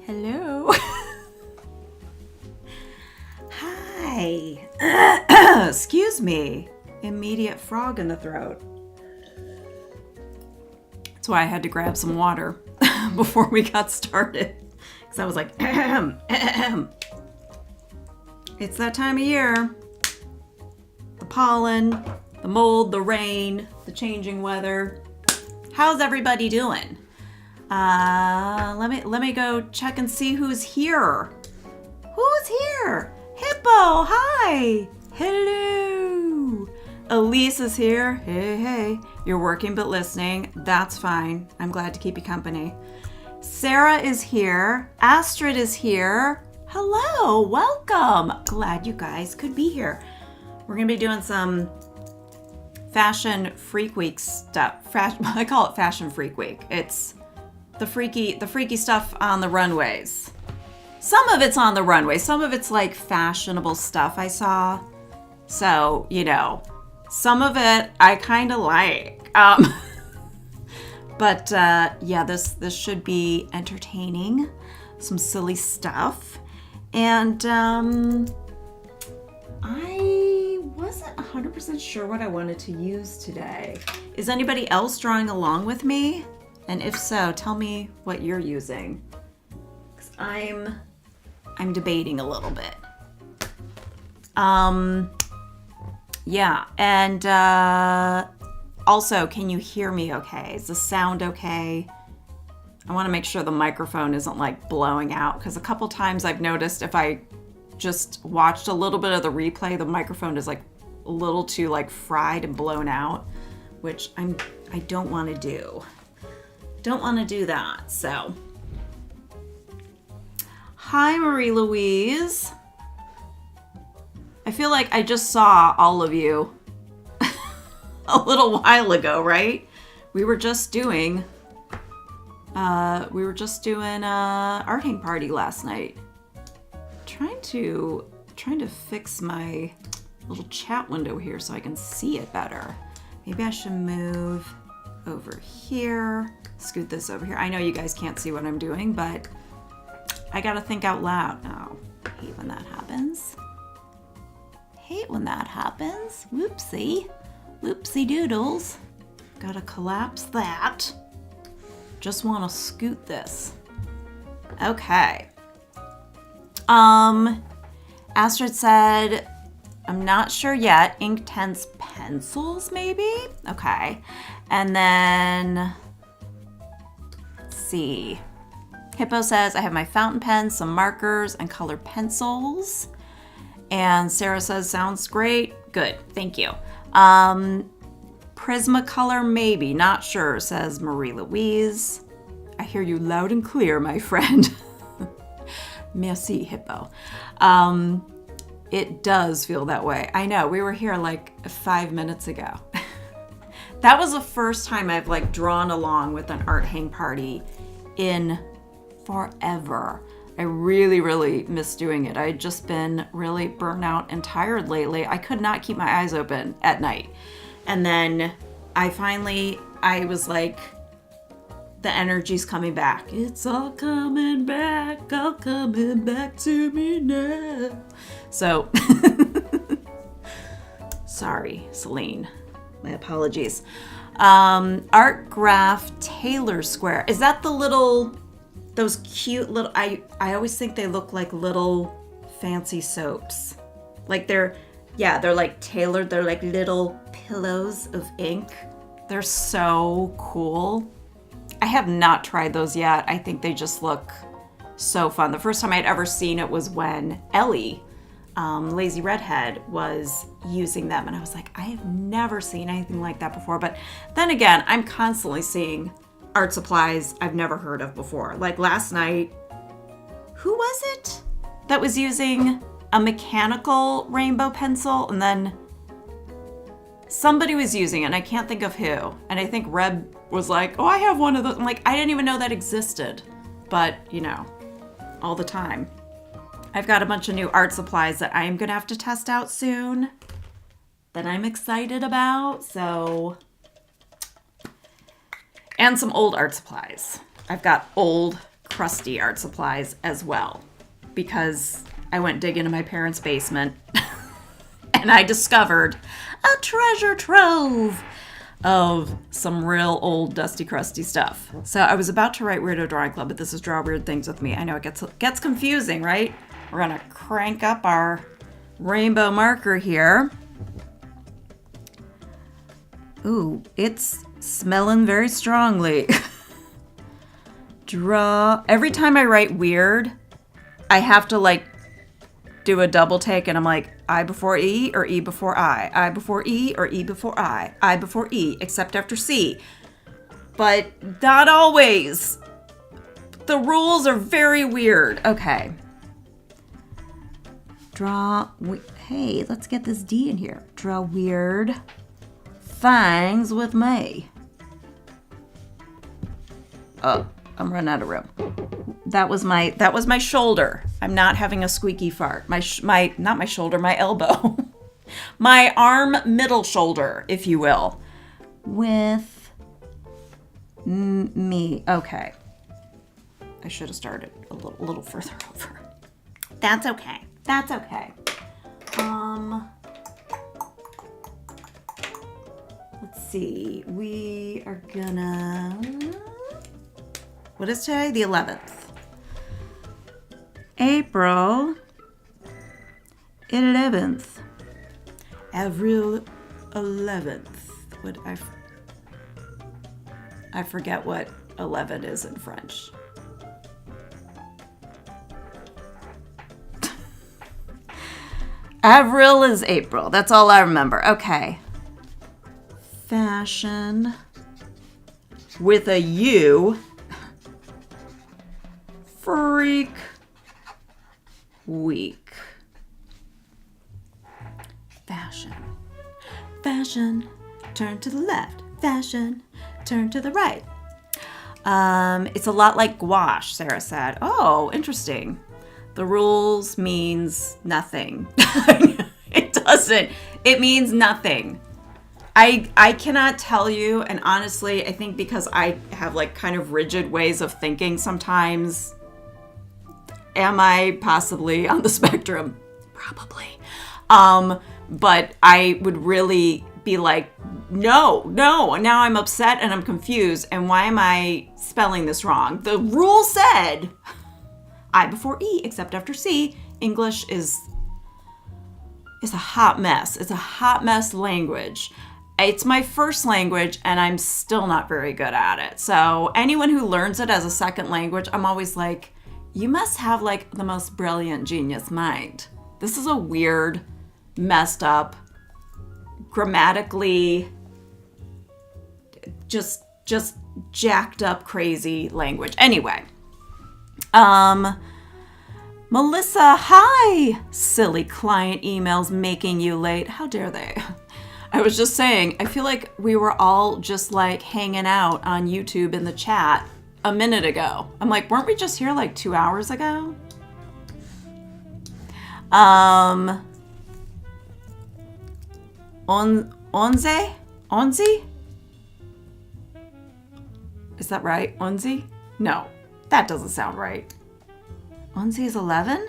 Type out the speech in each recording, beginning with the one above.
Hello. Hi. Excuse me. Immediate frog in the throat. That's why I had to grab some water before we got started. Because I was like, It's that time of year. The pollen, the mold, the rain, the changing weather. How's everybody doing? Let me go check and see who's here. Who's here? Hippo, hi. Hello. Elise is here. Hey. You're working but listening. That's fine. I'm glad to keep you company. Sarah is here. Astrid is here. Hello, welcome. Glad you guys could be here. We're gonna be doing some Fashion Freak Week stuff. I call it Fashion Freak Week. It's the freaky stuff on the runways. Some of it's on the runway. Some of it's like fashionable stuff I saw. So, some of it I kind of like. But yeah, this should be entertaining. Some silly stuff. And I wasn't 100% sure what I wanted to use today. Is anybody else drawing along with me? And if so, tell me what you're using. 'Cause I'm debating a little bit. Yeah, and also, can you hear me okay? Is the sound okay? I want to make sure the microphone isn't like blowing out, because a couple times I've noticed if I just watched a little bit of the replay, the microphone is like a little too like fried and blown out, which I don't want to do. Don't want to do that. So, hi Marie Louise. I feel like I just saw all of you a little while ago, right? We were just doing art hang party last night. Trying to fix my little chat window here so I can see it better. Maybe I should move over here, scoot this over here. I know you guys can't see what I'm doing, but I gotta think out loud. Oh, I hate when that happens. Hate when that happens. Whoopsie. Whoopsie doodles. Gotta collapse that. Just want to scoot this. Okay. Astrid said, I'm not sure yet. Inktense pencils, maybe? Okay. And then, let's see. Hippo says, I have my fountain pens, some markers, and colored pencils. And Sarah says, sounds great. Good, thank you. Prismacolor, maybe, not sure, says Marie Louise. I hear you loud and clear, my friend. Merci, Hippo. It does feel that way. I know, we were here like 5 minutes ago. That was the first time I've like drawn along with an art hang party in forever. I really, really miss doing it. I had just been really burnt out and tired lately. I could not keep my eyes open at night. And then I was like, the energy's coming back. It's all coming back to me now. So, sorry, Celine. My apologies. Art Graph Taylor Square. Is that the little, those cute little, I always think they look like little fancy soaps. Like they're like tailored. They're like little pillows of ink. They're so cool. I have not tried those yet. I think they just look so fun. The first time I'd ever seen it was when Ellie, Lazy Redhead, was using them. And I was like, I have never seen anything like that before. But then again, I'm constantly seeing art supplies I've never heard of before. Like last night, who was it that was using a mechanical rainbow pencil? And then somebody was using it, and I can't think of who. And I think Reb was like, oh, I have one of those. I'm like, I didn't even know that existed. But, you know, all the time. I've got a bunch of new art supplies that I am going to have to test out soon that I'm excited about. So, and some old art supplies. I've got old, crusty art supplies as well, because I went digging in my parents' basement and I discovered a treasure trove of some real old, dusty, crusty stuff. So I was about to write Weirdo Drawing Club, but this is Draw Weird Things with Me. I know it gets confusing, right? We're gonna crank up our rainbow marker here. Ooh, it's smelling very strongly. Draw. Every time I write weird, I have to like do a double take, and I'm like, I before E or E before I before E or E before I before E, except after C. But not always. The rules are very weird. Okay. Hey, let's get this D in here. Draw weird things with me. Oh, I'm running out of room. That was my shoulder. I'm not having a squeaky fart. Not my shoulder, my elbow. My arm middle shoulder, if you will. With me. Okay. I should have started a little further over. That's okay. That's okay. Let's see. We are gonna... What is today? The 11th. April 11th. Avril 11th. What I forget what 11 is in French. Avril is April. That's all I remember. Okay. Fashion with a U. Freak Week. Fashion. Fashion. Turn to the left. Fashion. Turn to the right. It's a lot like gouache, Sarah said. Oh, interesting. The rules means nothing. It doesn't. It means nothing. I cannot tell you, and honestly, I think because I have like kind of rigid ways of thinking sometimes, am I possibly on the spectrum? Probably. But I would really be like, no, now I'm upset and I'm confused, and why am I spelling this wrong? The rule said I before E except after C. English is a hot mess. It's a hot mess language. It's my first language and I'm still not very good at it. So anyone who learns it as a second language, I'm always like, you must have like the most brilliant genius mind. This is a weird, messed up, grammatically just jacked up crazy language. Anyway, Melissa, hi! Silly client emails making you late. How dare they? I was just saying, I feel like we were all just like hanging out on YouTube in the chat a minute ago. I'm like, weren't we just here like 2 hours ago? Onzi? Is that right? Onzi? No, that doesn't sound right. Onzi is 11?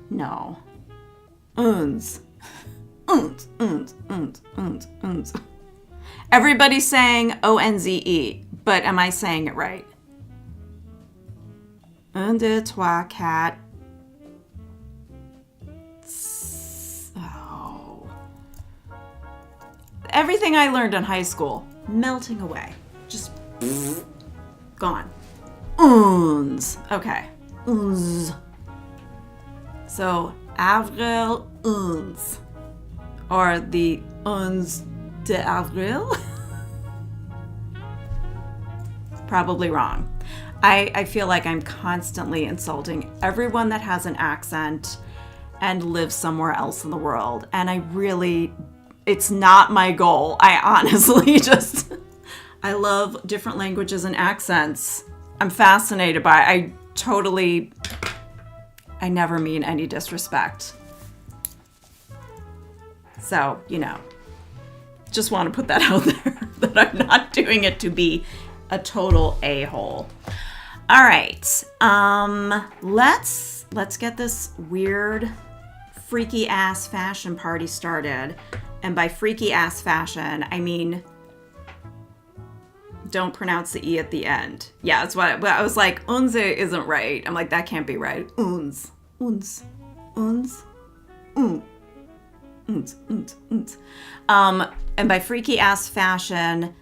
No. Uns. Everybody's saying O-N-Z-E, but am I saying it right? 1, 2, 3, 4. Oh. Everything I learned in high school, melting away. Just gone. Uns. Okay. Uns. So, Avril uns. Or the uns de Avril? Probably wrong. I feel like I'm constantly insulting everyone that has an accent and lives somewhere else in the world. And it's not my goal. I honestly I love different languages and accents. I'm fascinated by it. I never mean any disrespect. So, just want to put that out there, that I'm not doing it to be a total a-hole. All right. Let's get this weird, freaky ass fashion party started. And by freaky ass fashion, I mean, don't pronounce the E at the end. Yeah, that's what I was like, unze isn't right. I'm like, that can't be right. Uns. And by freaky ass fashion,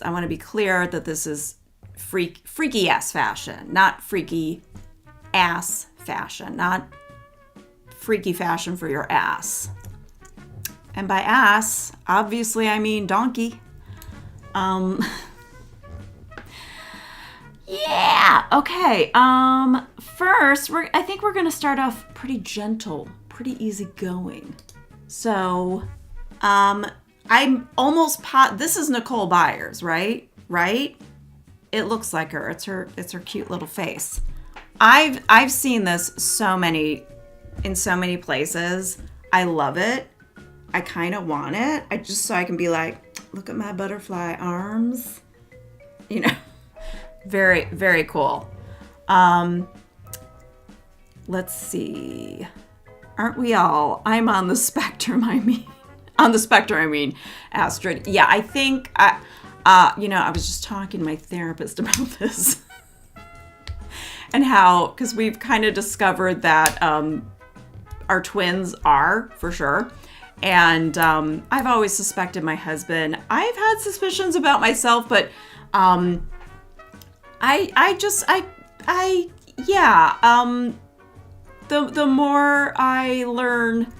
I want to be clear that this is freaky ass fashion, not freaky ass fashion, not freaky fashion for your ass. And by ass, obviously I mean donkey. Yeah, okay. First, I think we're gonna start off pretty gentle, pretty easygoing. So, I'm almost this is Nicole Byers, right? Right? It looks like her. It's her cute little face. I've seen this in so many places. I love it. I kind of want it. So I can be like, look at my butterfly arms. Very, very cool. Let's see. Aren't we all? I'm on the spectrum, Astrid. Yeah, I think, I was just talking to my therapist about this. And how, because we've kind of discovered that our twins are, for sure. And I've always suspected my husband. I've had suspicions about myself, but the more I learn,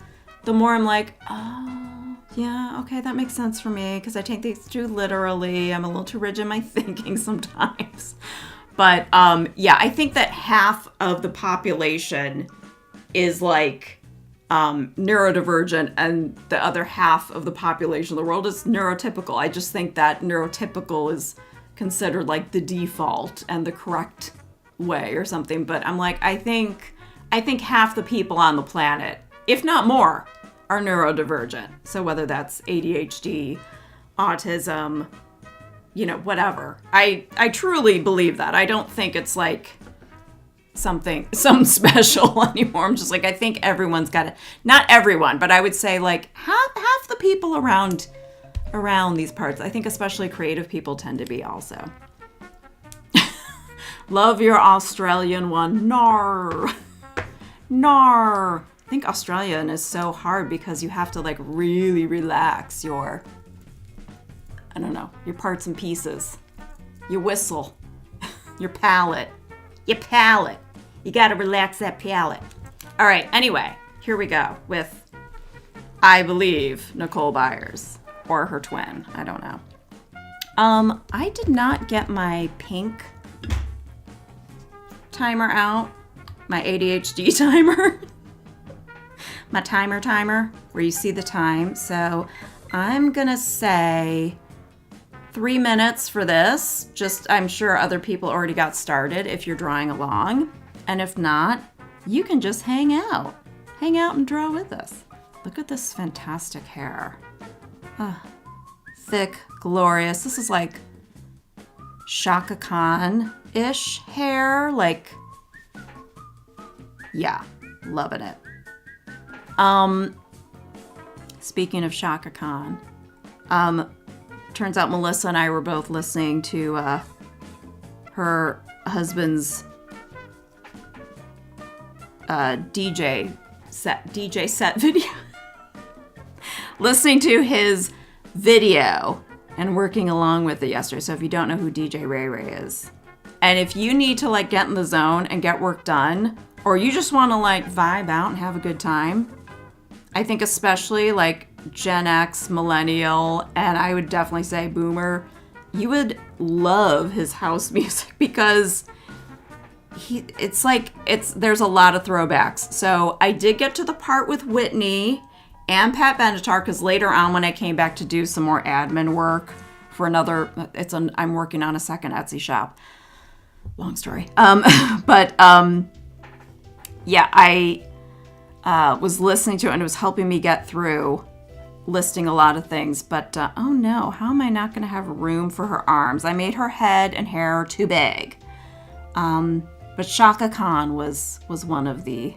the more I'm like, oh, yeah, okay, that makes sense for me because I take these too literally. I'm a little too rigid in my thinking sometimes. But yeah, I think that half of the population is like neurodivergent and the other half of the population of the world is neurotypical. I just think that neurotypical is considered like the default and the correct way or something. But I'm like, I think half the people on the planet, if not more, are neurodivergent. So whether that's ADHD, autism, you know, whatever. I truly believe that. I don't think it's like something special anymore. I'm just like, I think everyone's got it. Not everyone, but I would say like half the people around these parts. I think especially creative people tend to be also. Love your Australian one. Nar. Nar. I think Australian is so hard because you have to like really relax your, I don't know, your parts and pieces. Your whistle. Your palate. Your palate. You gotta relax that palate. All right, anyway, here we go with, I believe, Nicole Byers. Or her twin. I don't know. I did not get my pink timer out. My ADHD timer. My timer, where you see the time. So I'm gonna say 3 minutes for this. Just, I'm sure other people already got started if you're drawing along. And if not, you can just hang out. Hang out and draw with us. Look at this fantastic hair. Thick, glorious. This is like Shaka Khan-ish hair. Like, yeah, loving it. Speaking of Shaka Khan, turns out Melissa and I were both listening to her husband's DJ set video. Listening to his video and working along with it yesterday. So if you don't know who DJ Ray Ray is, and if you need to like get in the zone and get work done, or you just want to like vibe out and have a good time, I think especially like Gen X, millennial, and I would definitely say boomer, you would love his house music because there's a lot of throwbacks. So I did get to the part with Whitney and Pat Benatar, because later on when I came back to do some more admin work for another, I'm working on a second Etsy shop. Long story. Yeah, I was listening to it and it was helping me get through listing a lot of things. But oh no, how am I not going to have room for her arms? I made her head and hair too big. But Shaka Khan was one of the...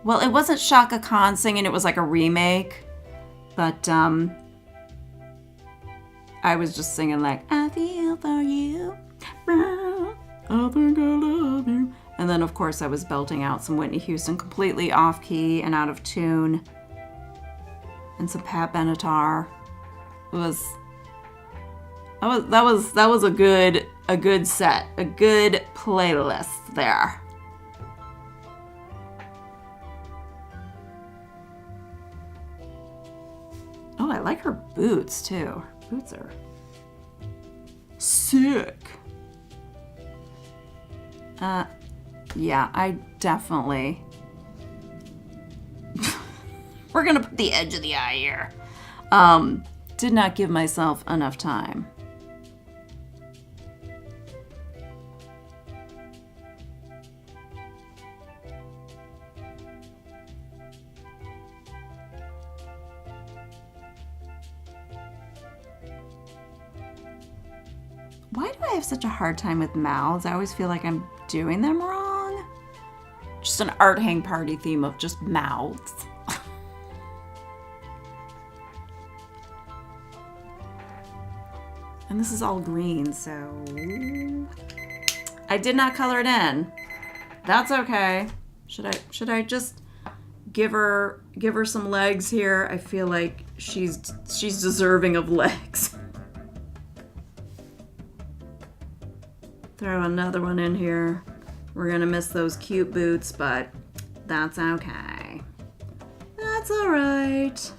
Well, it wasn't Shaka Khan singing, it was like a remake. But I was just singing like, I feel for you, I think I love you. And then, of course, I was belting out some Whitney Houston completely off key and out of tune. And some Pat Benatar. That was a good set, a good playlist there. Oh, I like her boots too. Her boots are sick. Yeah, I definitely... We're gonna put the edge of the eye here. Did not give myself enough time. Why do I have such a hard time with mouths? I always feel like I'm doing them wrong. Just an art hang party theme of just mouths. And this is all green, so I did not color it in. That's okay. Should I just give her some legs here? I feel like she's deserving of legs. Throw another one in here. We're gonna miss those cute boots, but That's okay. That's all right.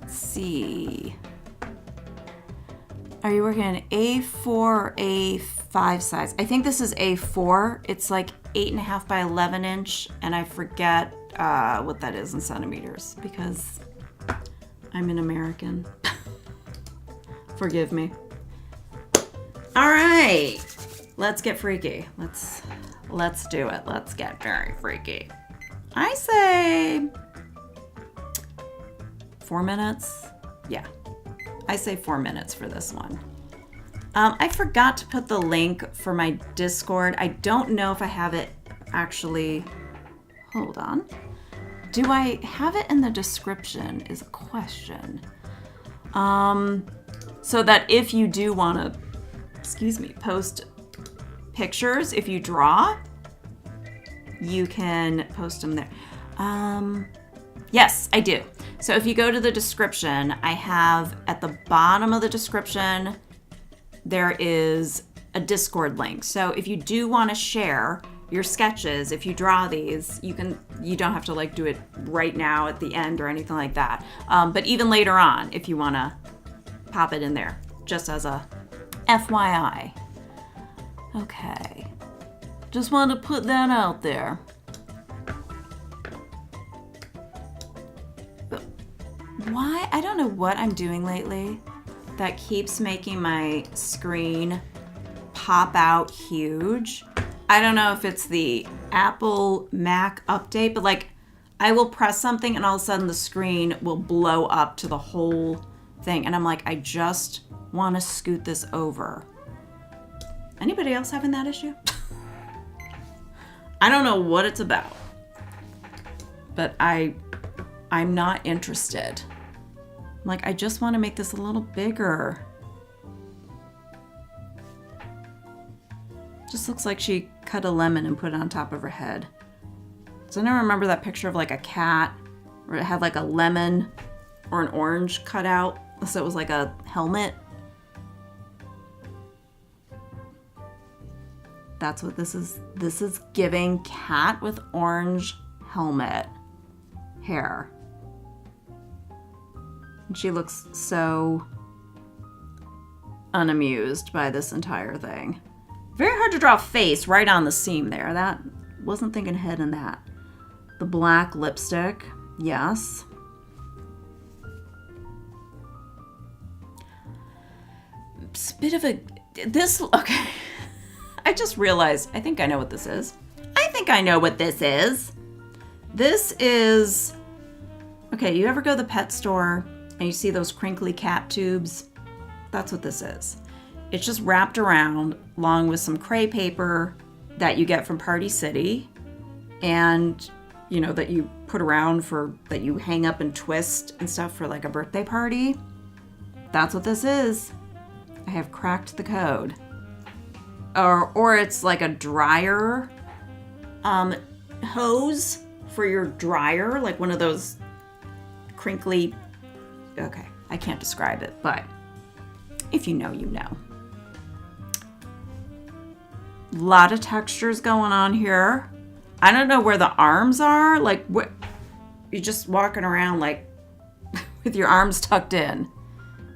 Let's see. Are you working an A4 or A5 size? I think this is A4. It's like 8.5 by 11 inch, and I forget what that is in centimeters because I'm an American. Forgive me. All right, let's get freaky. Let's do it. Let's get very freaky. I say 4 minutes. Yeah, I say 4 minutes for this one. I forgot to put the link for my Discord. I don't know if I have it actually. Hold on. Do I have it in the description is a question. So that if you do want to, post pictures, if you draw, you can post them there. Yes, I do. So if you go to the description, I have at the bottom of the description, there is a Discord link. So if you do want to share your sketches, if you draw these, you don't have to like do it right now at the end or anything like that. But even later on, if you want to pop it in there, just as a FYI. Okay. Just want to put that out there. But why? I don't know what I'm doing lately that keeps making my screen pop out huge. I don't know if it's the Apple Mac update, but like I will press something and all of a sudden the screen will blow up to the whole thing. And I'm like, I just want to scoot this over. Anybody else having that issue? I don't know what it's about, but I'm not interested. I'm like, I just want to make this a little bigger. Just looks like she cut a lemon and put it on top of her head. Does anyone remember that picture of like a cat where it had like a lemon or an orange cut out? So it was like a helmet. That's what this is. This is giving cat with orange helmet hair. And she looks so unamused by this entire thing. Very hard to draw a face right on the seam there. That wasn't thinking ahead in that. The black lipstick, yes. It's a bit of a, okay. I just realized, I think I know what this is. This is, okay, you ever go to the pet store and you see those crinkly cat tubes? That's what this is. It's just wrapped around along with some crepe paper that you get from Party City and, you know, that you put around that you hang up and twist and stuff for like a birthday party. That's what this is. I have cracked the code. Or it's like a dryer hose for your dryer, like one of those crinkly, okay, I can't describe it, but if you know, you know. A lot of textures going on here. I don't know where the arms are, like what, you're just walking around like with your arms tucked in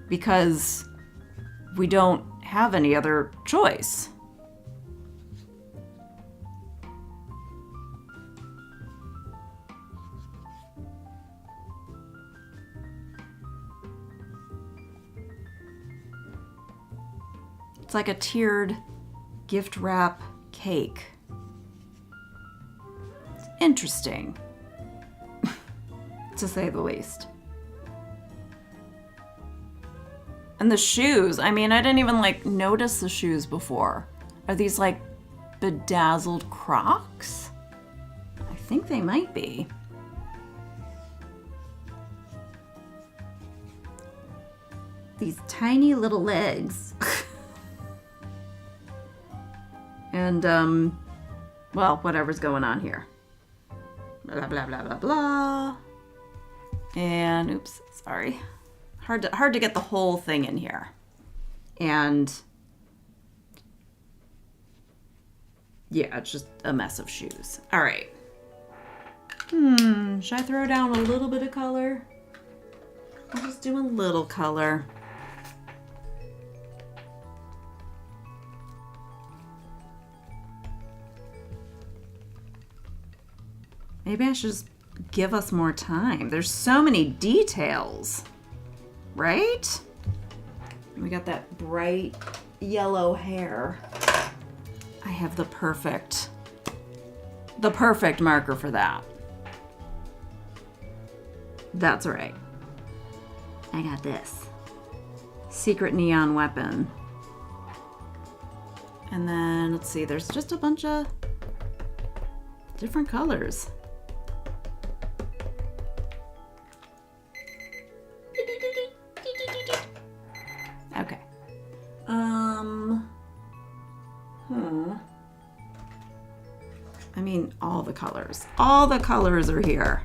because we don't have any other choice. It's like a tiered gift wrap cake. It's interesting, to say the least. And the shoes, I mean, I didn't even like notice the shoes before. Are these like bedazzled Crocs? I think they might be. These tiny little legs. And, well, whatever's going on here. Blah, blah, blah, blah, blah. And, oops, sorry. Hard to get the whole thing in here. And yeah, it's just a mess of shoes. All right. Should I throw down a little bit of color? I'll just do a little color. Maybe I should just give us more time. There's so many details, right? We got that bright yellow hair. I have the perfect marker for that. That's right. I got this. Secret neon weapon. And then, let's see, there's just a bunch of different colors. Okay. I mean, all the colors. All the colors are here.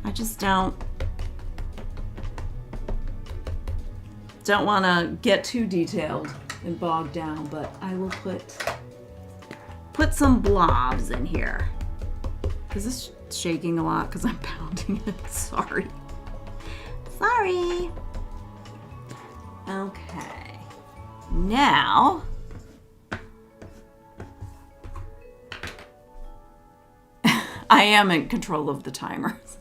I just don't want to get too detailed and bogged down, but I will put some blobs in here. Is this shaking a lot because I'm pounding it? Sorry. Sorry. Okay. Now, I am in control of the timers.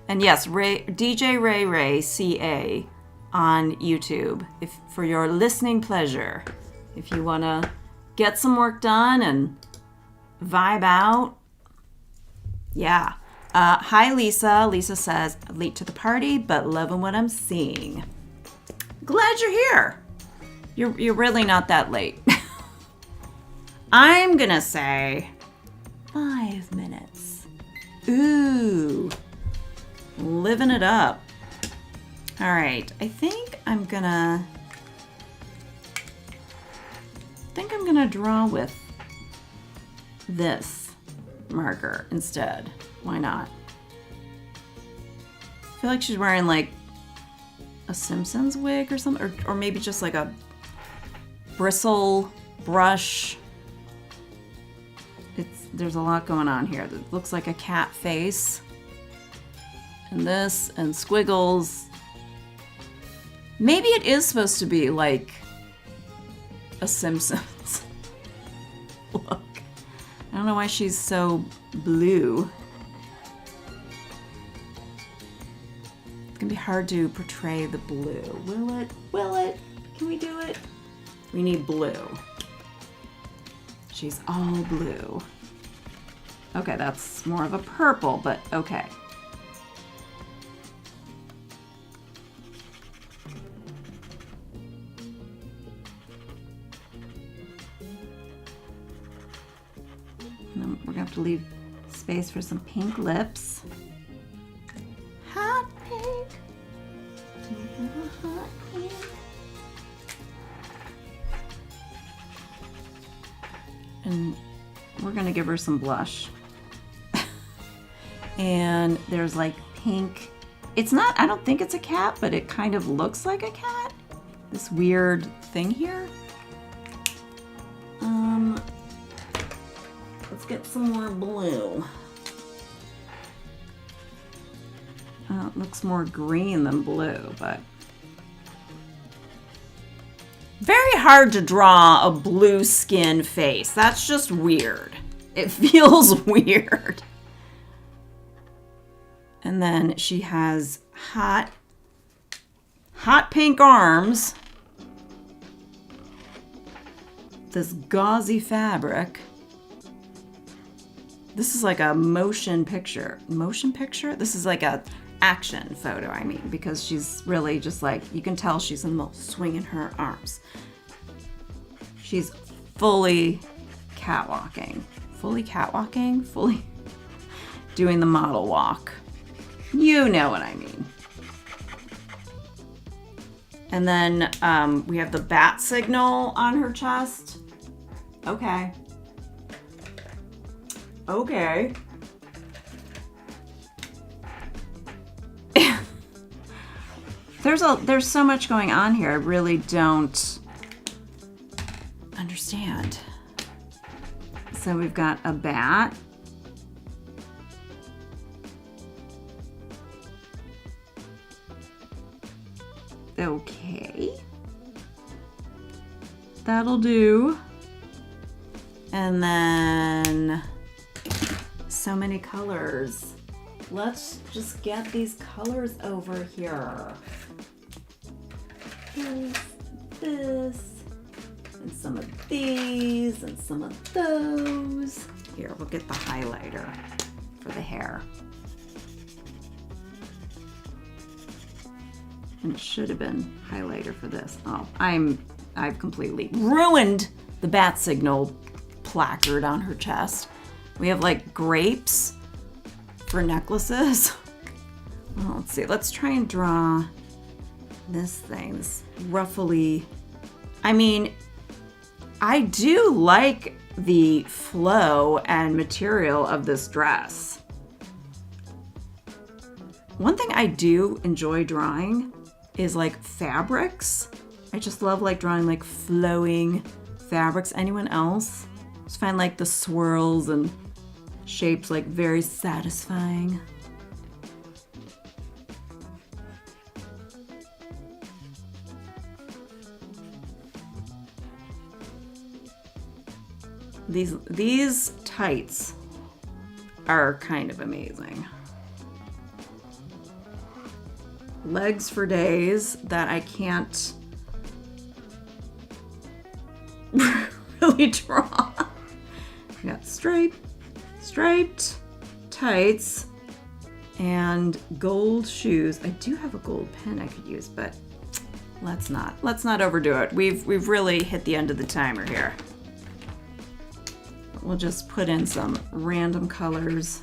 And yes, DJ Ray CA on YouTube, if for your listening pleasure. If you want to get some work done and vibe out. Yeah. Hi, Lisa. Lisa says, late to the party, but loving what I'm seeing. Glad you're here. You're really not that late. I'm going to say 5 minutes. Ooh. Living it up. All right. I think I'm going to draw with this marker instead. Why not? I feel like she's wearing like a Simpsons wig or something, or maybe just like a bristle brush. There's a lot going on here. It looks like a cat face. And this and squiggles. Maybe it is supposed to be like a Simpsons look. I don't know why she's so blue. It's gonna be hard to portray the blue. Will it? Will it? Can we do it? We need blue. She's all blue. Okay, that's more of a purple, but okay. And then we're gonna have to leave space for some pink lips. Hot pink. Hot pink. And we're gonna give her some blush. And there's like pink. It's not, I don't think it's a cat, but it kind of looks like a cat. This weird thing here. Let's get some more blue. It looks more green than blue, but very hard to draw a blue skin face. That's just weird. It feels weird. And then she has hot pink arms. This gauzy fabric. This is like a motion picture. Motion picture? This is like a action photo, I mean, because she's really just like, you can tell she's in the swinging her arms. She's fully catwalking. Fully catwalking? Fully doing the model walk. You know what I mean. And then we have the bat signal on her chest. Okay. Okay. There's so much going on here. I really don't understand. So we've got a bat. Okay. That'll do. And then so many colors. Let's just get these colors over here. This, and some of these, and some of those. Here, we'll get the highlighter for the hair. And it should have been highlighter for this. Oh, I've completely ruined the bat signal placard on her chest. We have like grapes for necklaces. Well, let's see. Let's try and draw this thing. This ruffly. I mean, I do like the flow and material of this dress. One thing I do enjoy drawing is like fabrics. I just love like drawing like flowing fabrics. Anyone else? Just find like the swirls and shapes like very satisfying. These tights are kind of amazing. Legs for days that I can't really draw. We got striped tights and gold shoes. I do have a gold pen I could use, but let's not overdo it. We've really hit the end of the timer here. We'll just put in some random colors.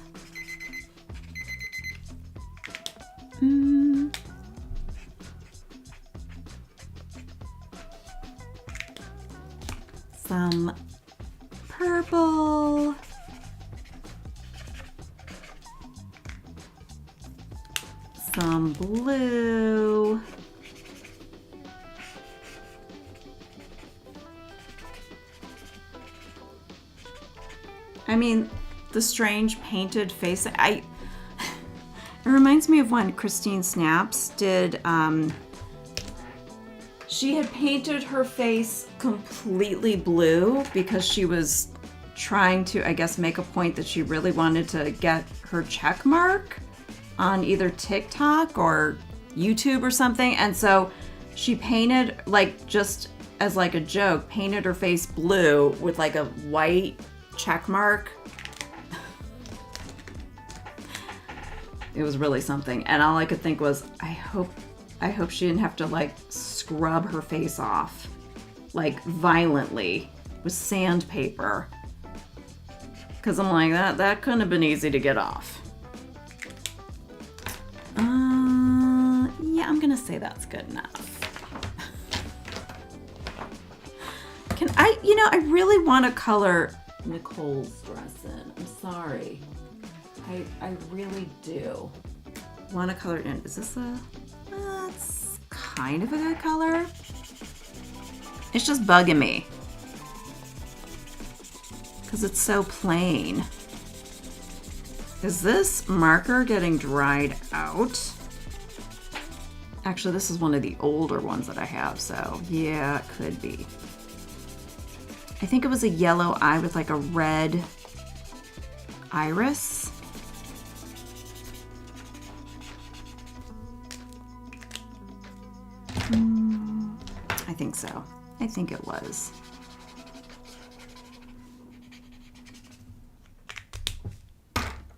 Some purple. Some blue. I mean, the strange painted face. It reminds me of when Christine Snaps did, she had painted her face completely blue because she was trying to, I guess, make a point that she really wanted to get her check mark on either TikTok or YouTube or something. And so she painted, like, just as like a joke, painted her face blue with like a white check mark. It was really something. And all I could think was, I hope she didn't have to like scrub her face off like violently with sandpaper. Cause I'm like, that couldn't have been easy to get off. Yeah, I'm gonna say that's good enough. I really want to color Nicole's dress in. I'm sorry. I really do want to color it in. Is this it's kind of a good color. It's just bugging me because it's so plain. Is this marker getting dried out? Actually, this is one of the older ones that I have, so yeah, it could be. I think it was a yellow eye with like a red iris. I think so. I think it was.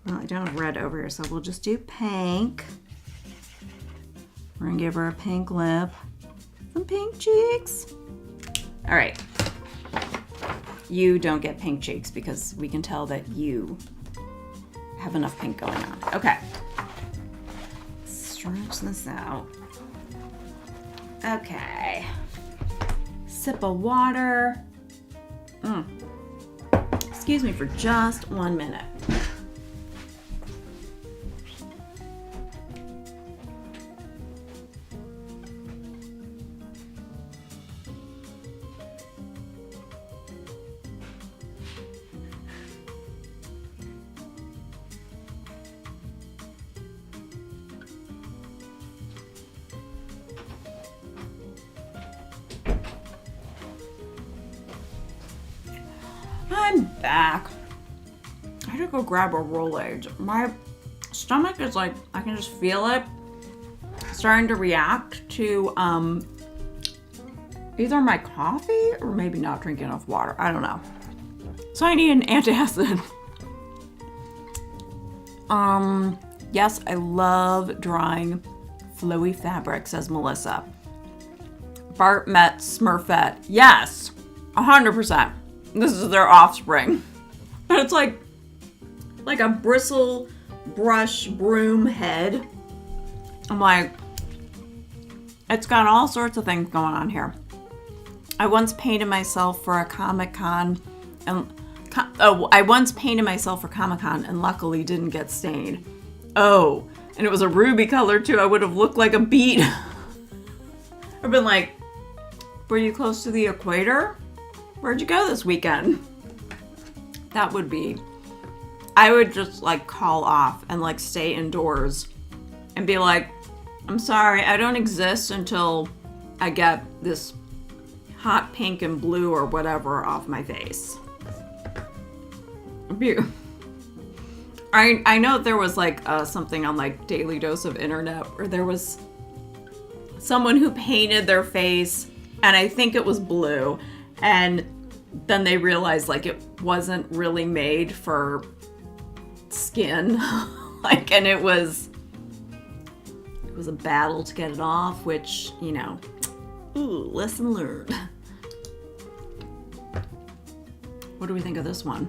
Well, I don't have red over here, so we'll just do pink. We're gonna give her a pink lip, some pink cheeks. All right. You don't get pink cheeks because we can tell that you have enough pink going on. Okay. Stretch this out. Okay. Sip of water. Excuse me for just 1 minute. I'm back. I had to go grab a Rolaids. My stomach is like, I can just feel it starting to react to either my coffee or maybe not drinking enough water. I don't know. So I need an antacid. Yes, I love drawing flowy fabric, says Melissa. Bart met Smurfette. Yes, 100%. This is their offspring. But it's like a bristle brush broom head. I'm like, it's got all sorts of things going on here. I once painted myself for a Comic-Con and luckily didn't get stained. Oh, and it was a ruby color too. I would have looked like a beet. I've been like, were you close to the equator? Where'd you go this weekend? That would be, I would just like call off and like stay indoors and be like, I'm sorry, I don't exist until I get this hot pink and blue or whatever off my face. I know there was like something on like Daily Dose of Internet where there was someone who painted their face and I think it was blue, and then they realized like it wasn't really made for skin. Like, and it was a battle to get it off, which, you know, ooh, lesson learned. What do we think of this one?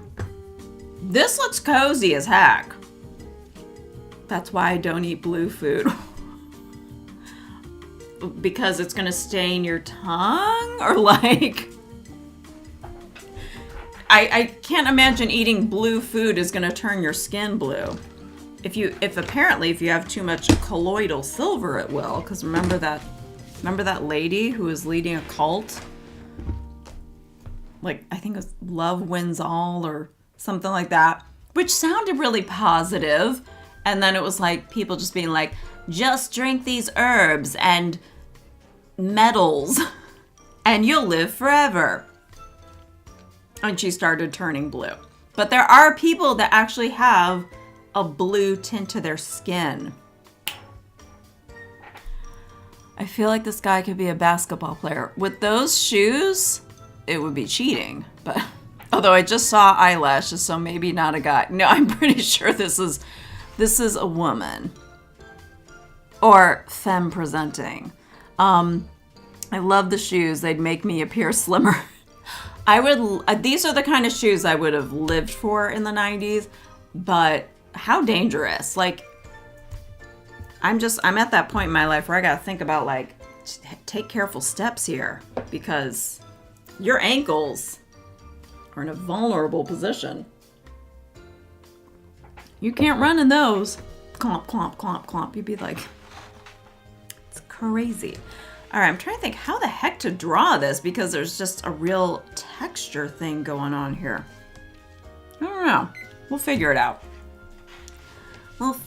This looks cozy as heck. That's why I don't eat blue food. Because it's gonna stain your tongue? Or like, I can't imagine eating blue food is gonna turn your skin blue. If you have too much colloidal silver, it will. Because remember that lady who was leading a cult? Like, I think it was Love Wins All or something like that, which sounded really positive. And then it was like people just being like, just drink these herbs and metals and you'll live forever. And she started turning blue. But there are people that actually have a blue tint to their skin. I feel like this guy could be a basketball player. With those shoes, it would be cheating. But although I just saw eyelashes, so maybe not a guy. No, I'm pretty sure this is a woman. Or femme presenting. I love the shoes. They'd make me appear slimmer. These are the kind of shoes I would have lived for in the 90s, but how dangerous. Like, I'm at that point in my life where I gotta think about like, take careful steps here because your ankles are in a vulnerable position. You can't run in those. Clomp, clomp, clomp, clomp. You'd be like, it's crazy. All right, I'm trying to think how the heck to draw this because there's just a real texture thing going on here. I don't know. We'll figure it out. Let's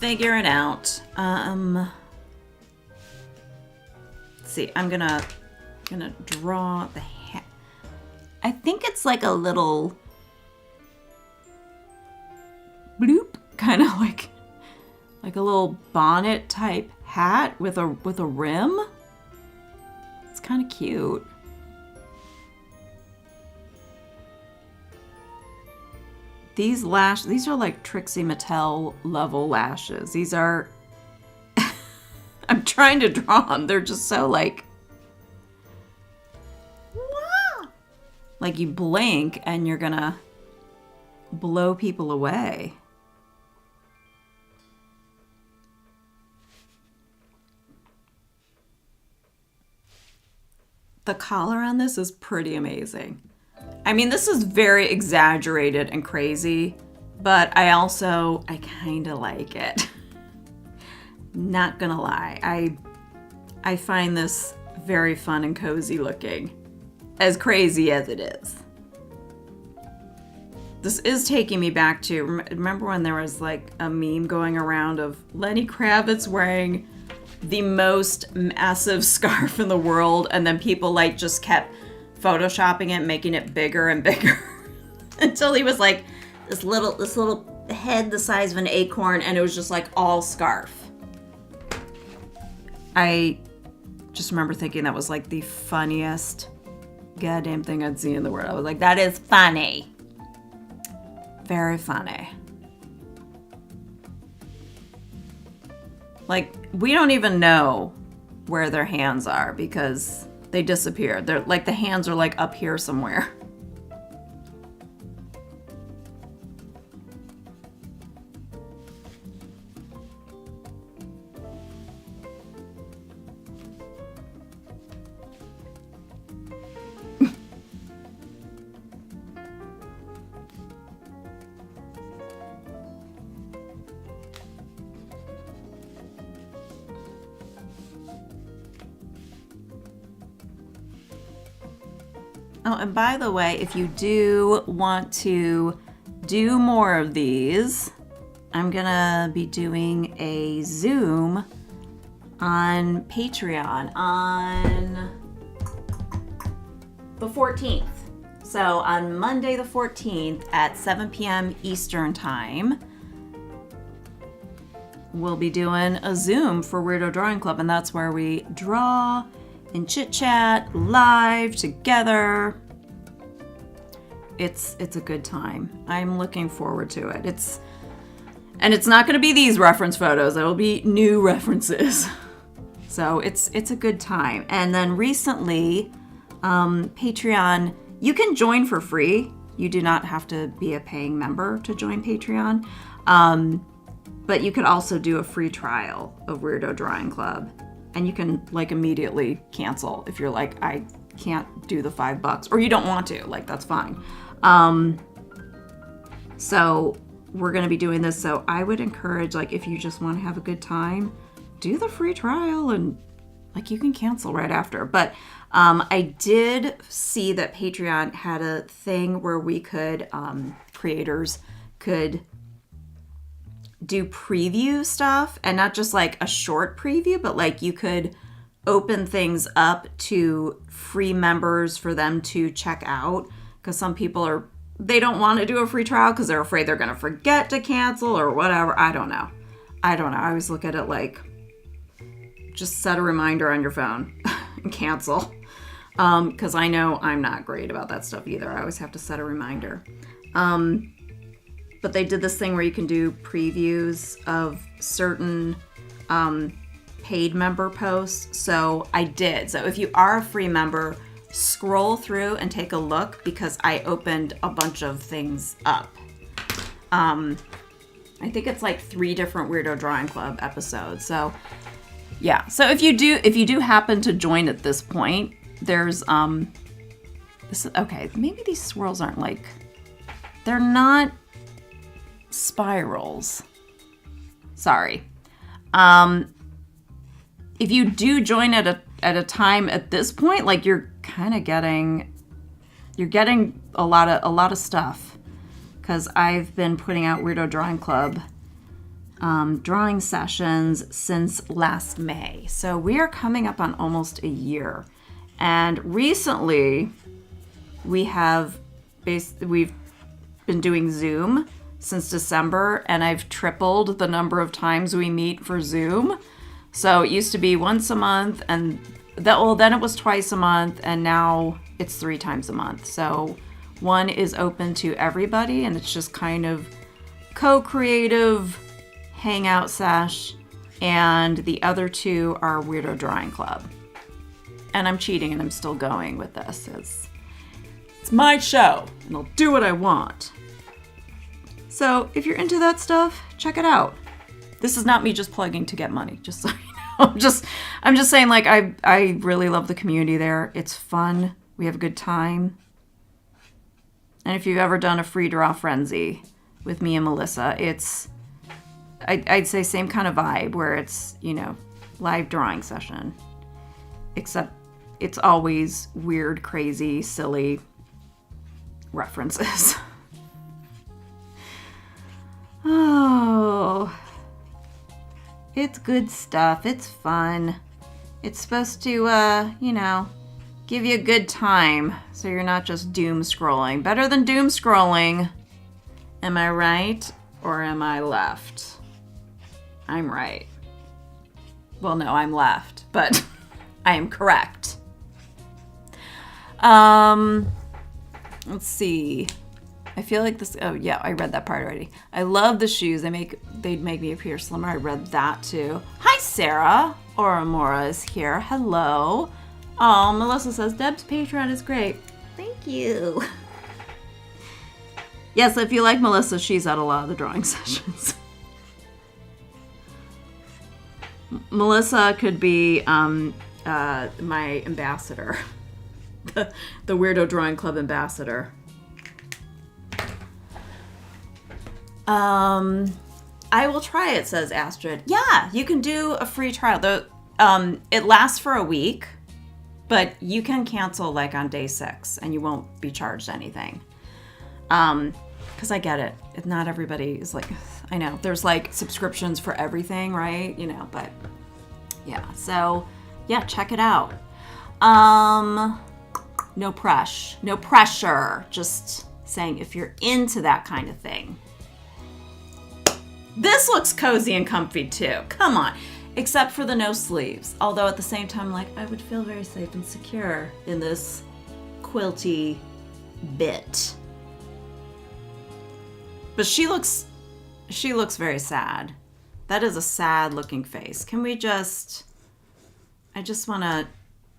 see, I'm gonna draw the hat. I think it's like a little bloop, kind of like a little bonnet type hat with a rim. It's kind of cute. These are like Trixie Mattel level lashes. These are, I'm trying to draw them. They're just so like, wow. Like you blink and you're gonna blow people away. The collar on this is pretty amazing. I mean, this is very exaggerated and crazy, but I kind of like it. Not gonna lie. I find this very fun and cozy looking, as crazy as it is. This is taking me back to, remember when there was like a meme going around of Lenny Kravitz wearing the most massive scarf in the world, and then people like just kept photoshopping it, making it bigger and bigger. until he was like this little head the size of an acorn, and it was just like all scarf. I just remember thinking that was like the funniest goddamn thing I'd seen in the world. I was like, that is funny. Very funny. Like, we don't even know where their hands are because they disappeared. They're like, the hands are like up here somewhere. Oh, and by the way, if you do want to do more of these, I'm gonna be doing a Zoom on Patreon on the 14th. So on Monday the 14th at 7 p.m. Eastern Time, we'll be doing a Zoom for Weirdo Drawing Club, and that's where we draw and chit chat live together. It's a good time. I'm looking forward to it. It's not going to be these reference photos. It'll be new references. So it's a good time. And then recently, Patreon, you can join for free. You do not have to be a paying member to join Patreon. But you could also do a free trial of Weirdo Drawing Club. And you can like immediately cancel if you're like, I can't do the $5, or you don't want to, like, that's fine. So we're going to be doing this. So I would encourage, like, if you just want to have a good time, do the free trial, and like you can cancel right after. But I did see that Patreon had a thing where we could, creators could do preview stuff, and not just like a short preview, but like you could open things up to free members for them to check out, because some people they don't want to do a free trial because they're afraid they're going to forget to cancel or whatever. I don't know. I always look at it like, just set a reminder on your phone and cancel, because I know I'm not great about that stuff either. I always have to set a reminder. But they did this thing where you can do previews of certain paid member posts. So I did. So if you are a free member, scroll through and take a look, because I opened a bunch of things up. I think it's like 3 different Weirdo Drawing Club episodes. So yeah. So if you do happen to join at this point, there's okay, maybe these swirls aren't like, they're not spirals. Sorry. If you do join at a time at this point, like, you're kind of getting a lot of stuff, because I've been putting out Weirdo Drawing Club drawing sessions since last May. So we are coming up on almost a year. And recently we've been doing Zoom since December, and I've tripled the number of times we meet for Zoom. So it used to be once a month, and then it was twice a month, and now it's 3 times a month. So one is open to everybody, and it's just kind of co-creative hangout sesh, and the other 2 are Weirdo Drawing Club. And I'm cheating, and I'm still going with this. It's my show, and I'll do what I want. So if you're into that stuff, check it out. This is not me just plugging to get money, just so you know. I'm just saying, like, I really love the community there. It's fun. We have a good time. And if you've ever done a free draw frenzy with me and Melissa, I'd say same kind of vibe, where it's, live drawing session. Except it's always weird, crazy, silly references. Oh, it's good stuff. It's fun. It's supposed to, give you a good time so you're not just doom scrolling. Better than doom scrolling. Am I right or am I left? I'm right. Well, no, I'm left, but I am correct. Let's see. I feel like this, oh yeah, I read that part already. I love the shoes. They'd make me appear slimmer. I read that too. Hi, Sarah. Oramora is here. Hello. Oh, Melissa says, Deb's Patreon is great. Thank you. Yes, if you like Melissa, she's at a lot of the drawing sessions. Melissa could be my ambassador. The Weirdo Drawing Club ambassador. I will try it, says Astrid. Yeah, you can do a free trial. It lasts for a week, but you can cancel like on day 6 and you won't be charged anything. Because I get it. Not everybody is like, I know, there's like subscriptions for everything, right? You know, but yeah. So yeah, check it out. No pressure. Just saying if you're into that kind of thing. This looks cozy and comfy too. Come on. Except for the no sleeves. Although at the same time, like, I would feel very safe and secure in this quilty bit. But she looks very sad. That is a sad looking face. Can we just, I just want to,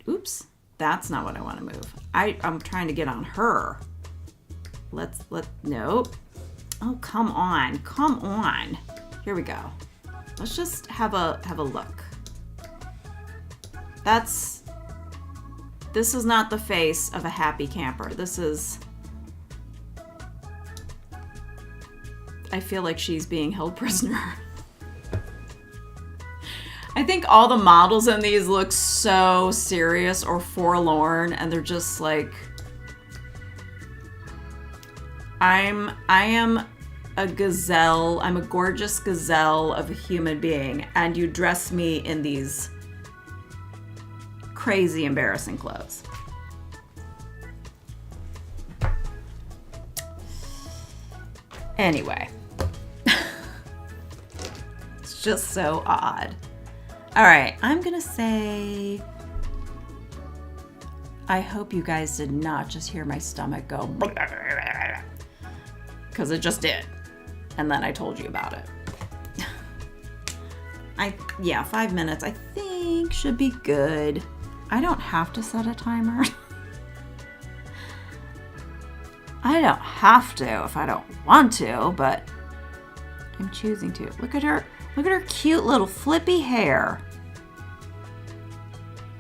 oops, that's not what I want to move. I'm trying to get on her. Nope. Oh, come on. Here we go. Let's just have a look. This is not the face of a happy camper. I feel like she's being held prisoner. I think all the models in these look so serious or forlorn, and they're just like, I am a gazelle. I'm a gorgeous gazelle of a human being, and you dress me in these crazy, embarrassing clothes. Anyway. It's just so odd. All right, I'm gonna say, I hope you guys did not just hear my stomach go, because it just did. And then I told you about it. 5 minutes I think should be good. I don't have to set a timer. I don't have to if I don't want to, but I'm choosing to. Look at her cute little flippy hair.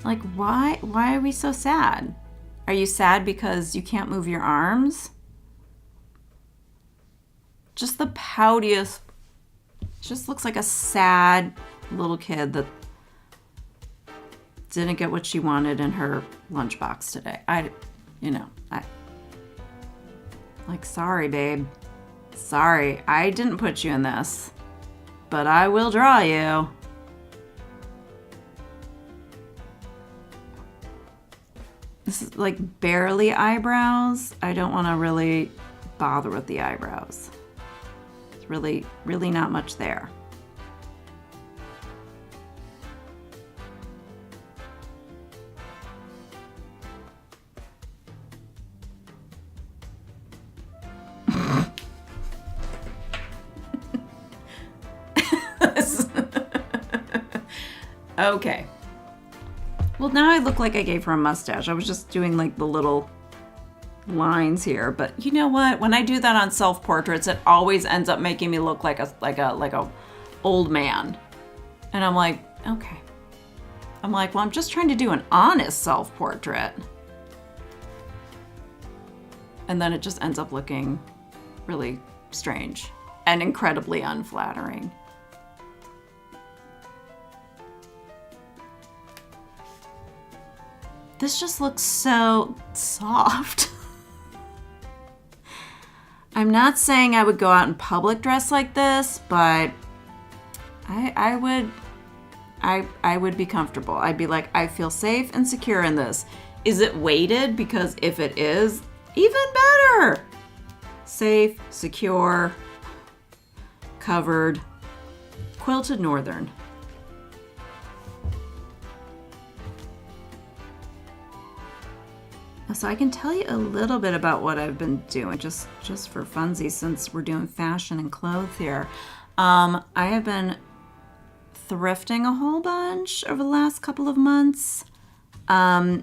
Like, why are we so sad? Are you sad because you can't move your arms? Just the poutiest, just looks like a sad little kid that didn't get what she wanted in her lunchbox today. Sorry, babe. Sorry, I didn't put you in this, but I will draw you. This is like barely eyebrows. I don't want to really bother with the eyebrows. It's really, really not much there. Okay. Well, now I look like I gave her a mustache. I was just doing like the little lines here, but you know what? When I do that on self-portraits, it always ends up making me look like a old man. And I'm like, okay. I'm like, well, I'm just trying to do an honest self-portrait. And then it just ends up looking really strange and incredibly unflattering. This just looks so soft. I'm not saying I would go out in public dressed like this, but I would be comfortable. I'd be like, I feel safe and secure in this. is it weighted? Because if it is, even better. Safe, secure, covered, quilted northern. So I can tell you a little bit about what I've been doing, just for funsies, since we're doing fashion and clothes here. I have been thrifting a whole bunch over the last couple of months. I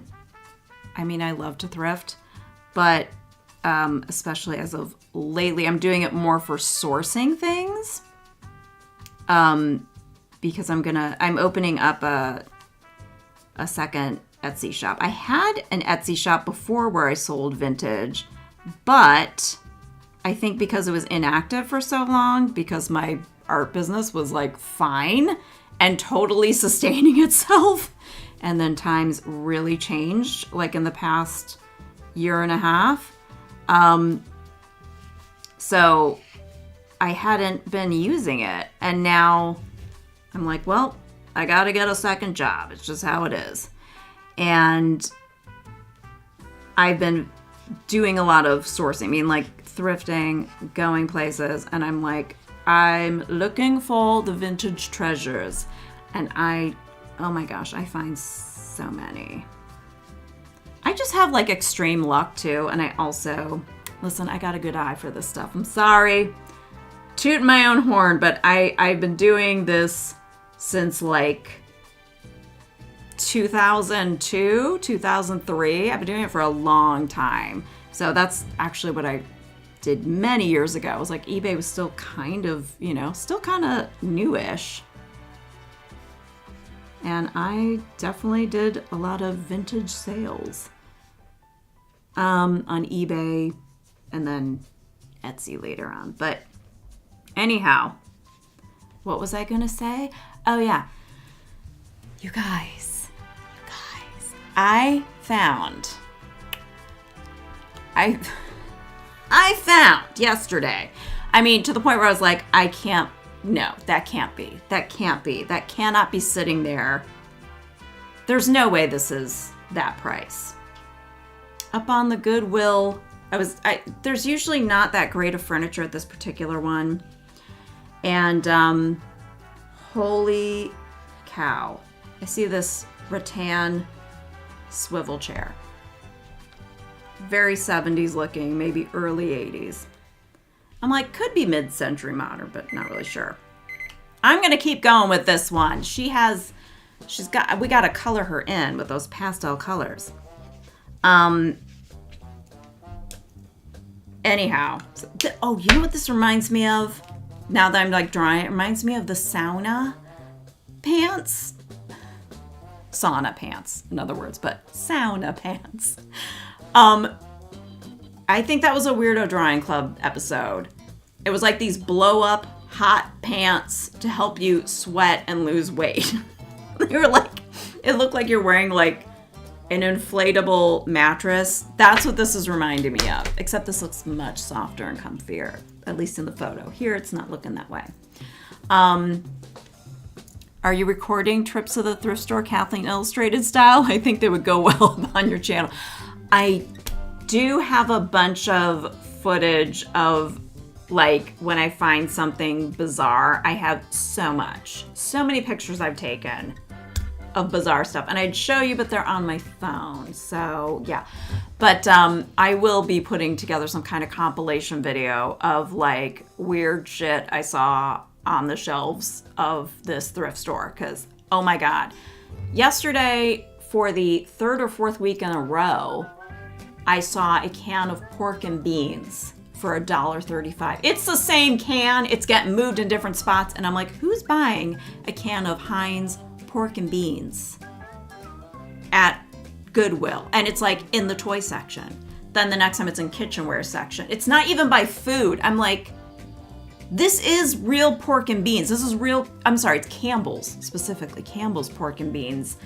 mean, I love to thrift, but especially as of lately, I'm doing it more for sourcing things. Because I'm opening up a second Etsy shop. I had an Etsy shop before where I sold vintage, but I think because it was inactive for so long, because my art business was like fine and totally sustaining itself, and then times really changed like in the past year and a half. So I hadn't been using it, and now I'm like, well, I gotta get a second job. It's just how it is. And I've been doing a lot of sourcing, I mean, like thrifting, going places, and I'm like, I'm looking for the vintage treasures. And oh my gosh, I find so many. I just have like extreme luck too. And I also, listen, I got a good eye for this stuff. I'm sorry, tooting my own horn, but I've been doing this since like 2002, 2003. I've been doing it for a long time. So that's actually what I did many years ago. It was like eBay was still kind of, still kind of newish. And I definitely did a lot of vintage sales on eBay and then Etsy later on. But anyhow, what was I going to say? Oh, yeah. You guys, I found yesterday, I mean, to the point where I was like, that can't be. That cannot be sitting there. There's no way this is that price. Up on the Goodwill, there's usually not that great of furniture at this particular one. And, holy cow. I see this rattan swivel chair. Very 70s looking, maybe early 80s. I'm like, could be mid-century modern, but not really sure. I'm going to keep going with this one. We got to color her in with those pastel colors. Anyhow. You know what this reminds me of? Now that I'm like drawing, it reminds me of the sauna pants. Sauna pants, in other words, but sauna pants. I think that was a Weirdo Drawing Club episode. It was like these blow up hot pants to help you sweat and lose weight. It looked like you're wearing like an inflatable mattress. That's what this is reminding me of, except this looks much softer and comfier, at least in the photo. Here, it's not looking that way. Are you recording trips to the thrift store Kathleen Illustrated style? I think they would go well on your channel. I do have a bunch of footage of like when I find something bizarre. I have so many pictures I've taken of bizarre stuff, and I'd show you, but they're on my phone. So yeah, but I will be putting together some kind of compilation video of like weird shit I saw on the shelves of this thrift store, because oh my god, yesterday for the third or fourth week in a row I saw a can of pork and beans for $1.35. It's the same can, it's getting moved in different spots, and I'm like, who's buying a can of Heinz pork and beans at Goodwill? And it's like in the toy section. Then the next time it's in kitchenware section. It's not even by food. I'm like, this is real pork and beans. This is real, I'm sorry, it's Campbell's, specifically Campbell's pork and beans.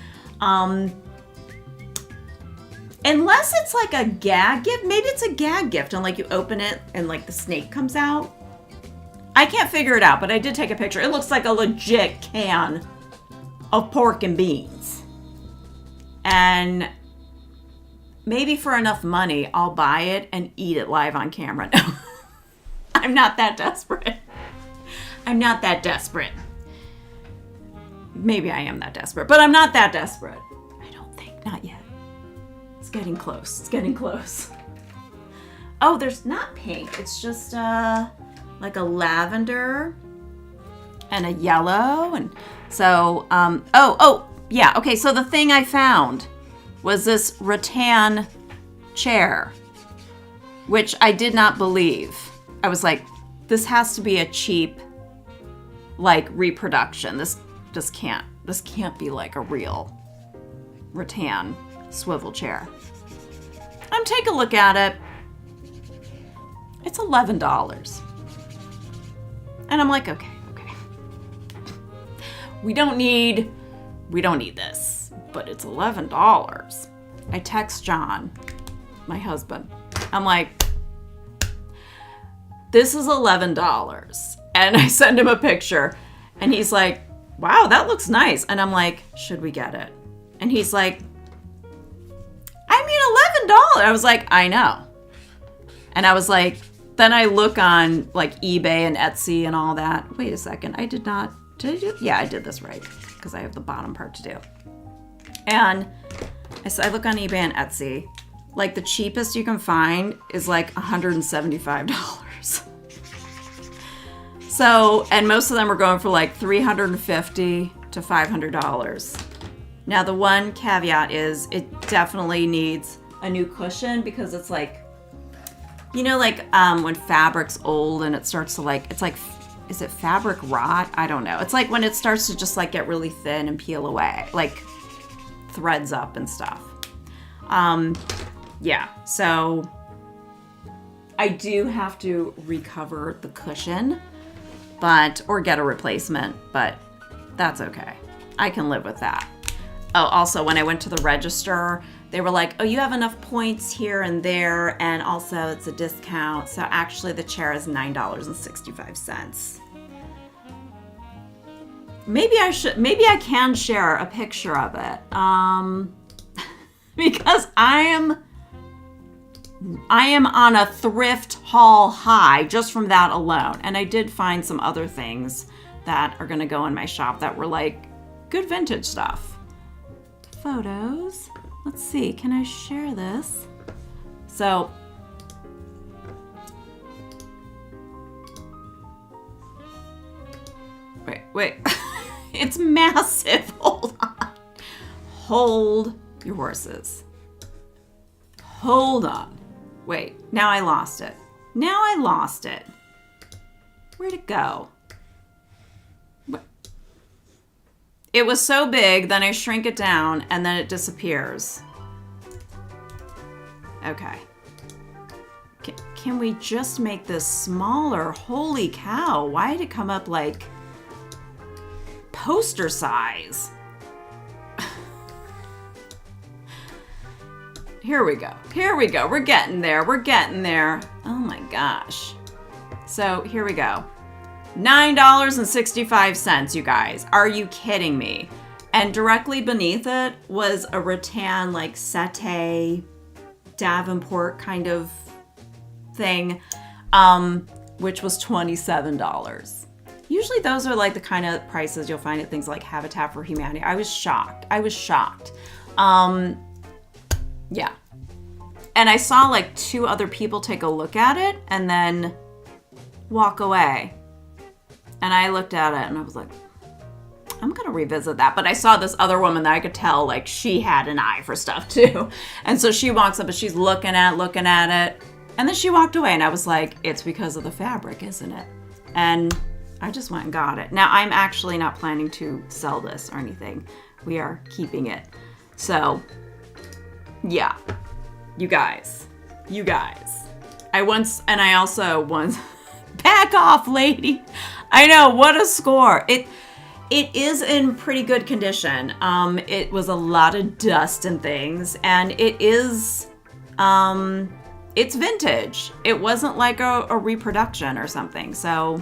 Unless it's like a gag gift, maybe it's a gag gift and like you open it and like the snake comes out. I can't figure it out, but I did take a picture. It looks like a legit can of pork and beans. And maybe for enough money, I'll buy it and eat it live on camera. No, I'm not that desperate. I'm not that desperate. Maybe I am that desperate, but I'm not that desperate. I don't think, not yet. It's getting close. It's getting close. Oh, there's not pink. It's just like a lavender and a yellow. And so, yeah. Okay, so the thing I found was this rattan chair, which I did not believe. I was like, this has to be a cheap, like, reproduction. This can't be like a real rattan swivel chair. Take a look at it. It's $11. And I'm like, okay. We don't need this, but it's $11. I text John, my husband. I'm like, this is $11. And I send him a picture and he's like, wow, that looks nice. And I'm like, should we get it? And he's like, I mean, $11. I was like, I know. And I was like, then I look on like eBay and Etsy and all that. Wait a second. Did I do? Yeah, I did this right because I have the bottom part to do. And I look on eBay and Etsy. Like the cheapest you can find is like $175. So, and most of them are going for like $350 to $500. Now the one caveat is it definitely needs a new cushion because it's like, you know, like when fabric's old and it starts to like, it's like, is it fabric rot? I don't know. It's like when it starts to just like get really thin and peel away, like threads up and stuff. Yeah, so I do have to recover the cushion, or get a replacement, but that's okay. I can live with that. Oh, also when I went to the register, they were like, oh, you have enough points here and there, and also it's a discount. So actually the chair is $9.65. Maybe I can share a picture of it. Because I am on a thrift haul high just from that alone. And I did find some other things that are gonna go in my shop that were like good vintage stuff. Photos. Let's see, can I share this? So, wait. It's massive. Hold on. Hold your horses. Hold on. Wait, now I lost it. Where'd it go? It was so big, then I shrink it down, and then it disappears. Okay. Can we just make this smaller? Holy cow, why did it come up like poster size? Here we go. We're getting there. Oh my gosh. So here we go. $9.65, you guys. Are you kidding me? And directly beneath it was a rattan, like satay, Davenport kind of thing, which was $27. Usually those are like the kind of prices you'll find at things like Habitat for Humanity. I was shocked. Yeah. And I saw like 2 other people take a look at it and then walk away. And I looked at it and I was like, I'm going to revisit that. But I saw this other woman that I could tell like she had an eye for stuff too. And so she walks up and she's looking at it. And then she walked away and I was like, it's because of the fabric, isn't it? And I just went and got it. Now I'm actually not planning to sell this or anything. We are keeping it. So yeah, you guys. I also once, back off, lady. I know, what a score. It is in pretty good condition. It was a lot of dust and things, and it is, it's vintage. It wasn't like a reproduction or something. So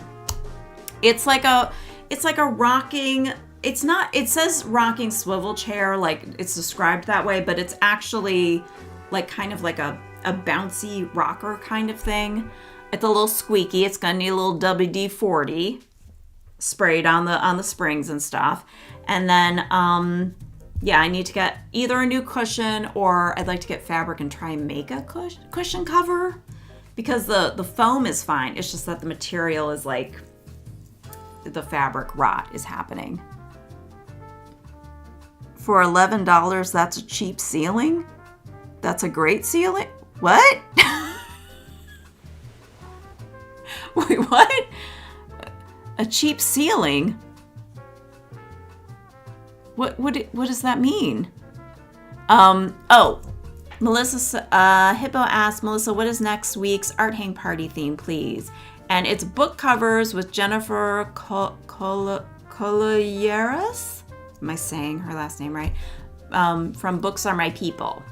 it's like a rocking, it says rocking swivel chair, like it's described that way, but it's actually like kind of like a bouncy rocker kind of thing. It's a little squeaky. It's gonna need a little WD-40 sprayed on the springs and stuff. And then yeah, I need to get either a new cushion, or I'd like to get fabric and try and make a cushion cover, because the foam is fine. It's just that the material is like, the fabric rot is happening. For $11, that's a cheap ceiling? That's a great ceiling? What? Wait, what? A cheap ceiling? What does that mean? Oh, Melissa, Hippo asked, Melissa, what is next week's art hang party theme, please? And it's book covers with Jennifer Colayeras. Am I saying her last name right? From Books Are My People,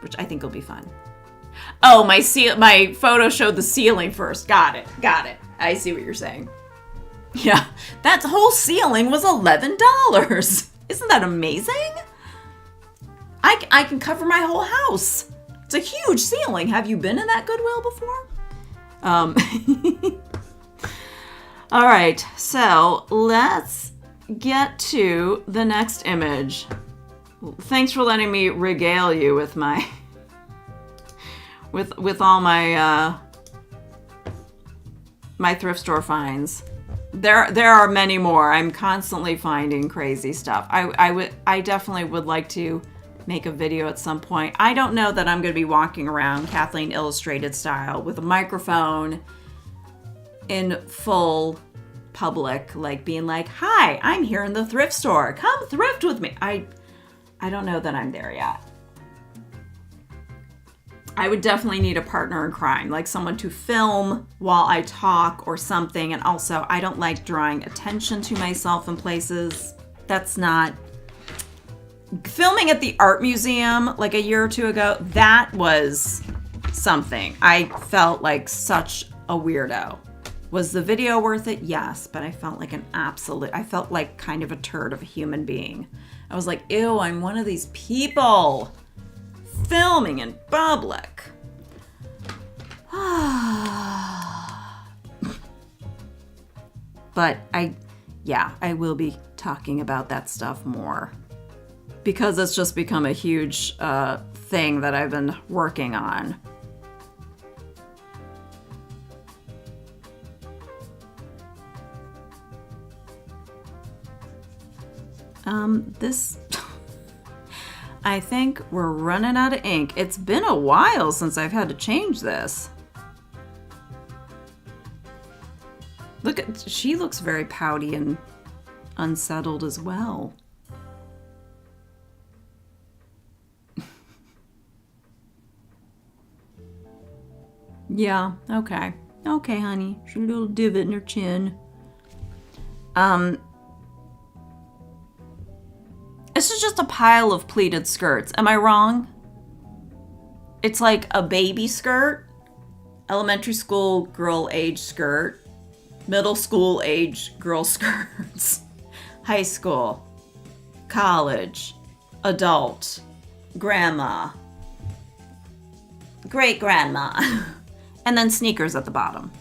which I think will be fun. Oh, my photo showed the ceiling first. Got it. I see what you're saying. Yeah, that whole ceiling was $11. Isn't that amazing? I can cover my whole house. It's a huge ceiling. Have you been in that Goodwill before? All right, so let's get to the next image. Thanks for letting me regale you with my with all my my thrift store finds. There are many more. I'm constantly finding crazy stuff. I definitely would like to make a video at some point. I don't know that I'm going to be walking around Kathleen Illustrated style with a microphone in full public, like being like, hi, I'm here in the thrift store. Come thrift with me. I don't know that I'm there yet. I would definitely need a partner in crime, like someone to film while I talk or something. And also, I don't like drawing attention to myself in places. That's not... Filming at the art museum like a year or two ago, that was something. I felt like such a weirdo. Was the video worth it? Yes, but I felt like I felt like kind of a turd of a human being. I was like, ew, I'm one of these people filming in public. But I will be talking about that stuff more, because it's just become a huge thing that I've been working on. This... I think we're running out of ink. It's been a while since I've had to change this. She looks very pouty and unsettled as well. Yeah, okay. Okay, honey. She's a little divot in her chin. This is just a pile of pleated skirts. Am I wrong? It's like a baby skirt, elementary school girl age skirt, middle school age girl skirts, high school, college, adult, grandma, great grandma, and then sneakers at the bottom.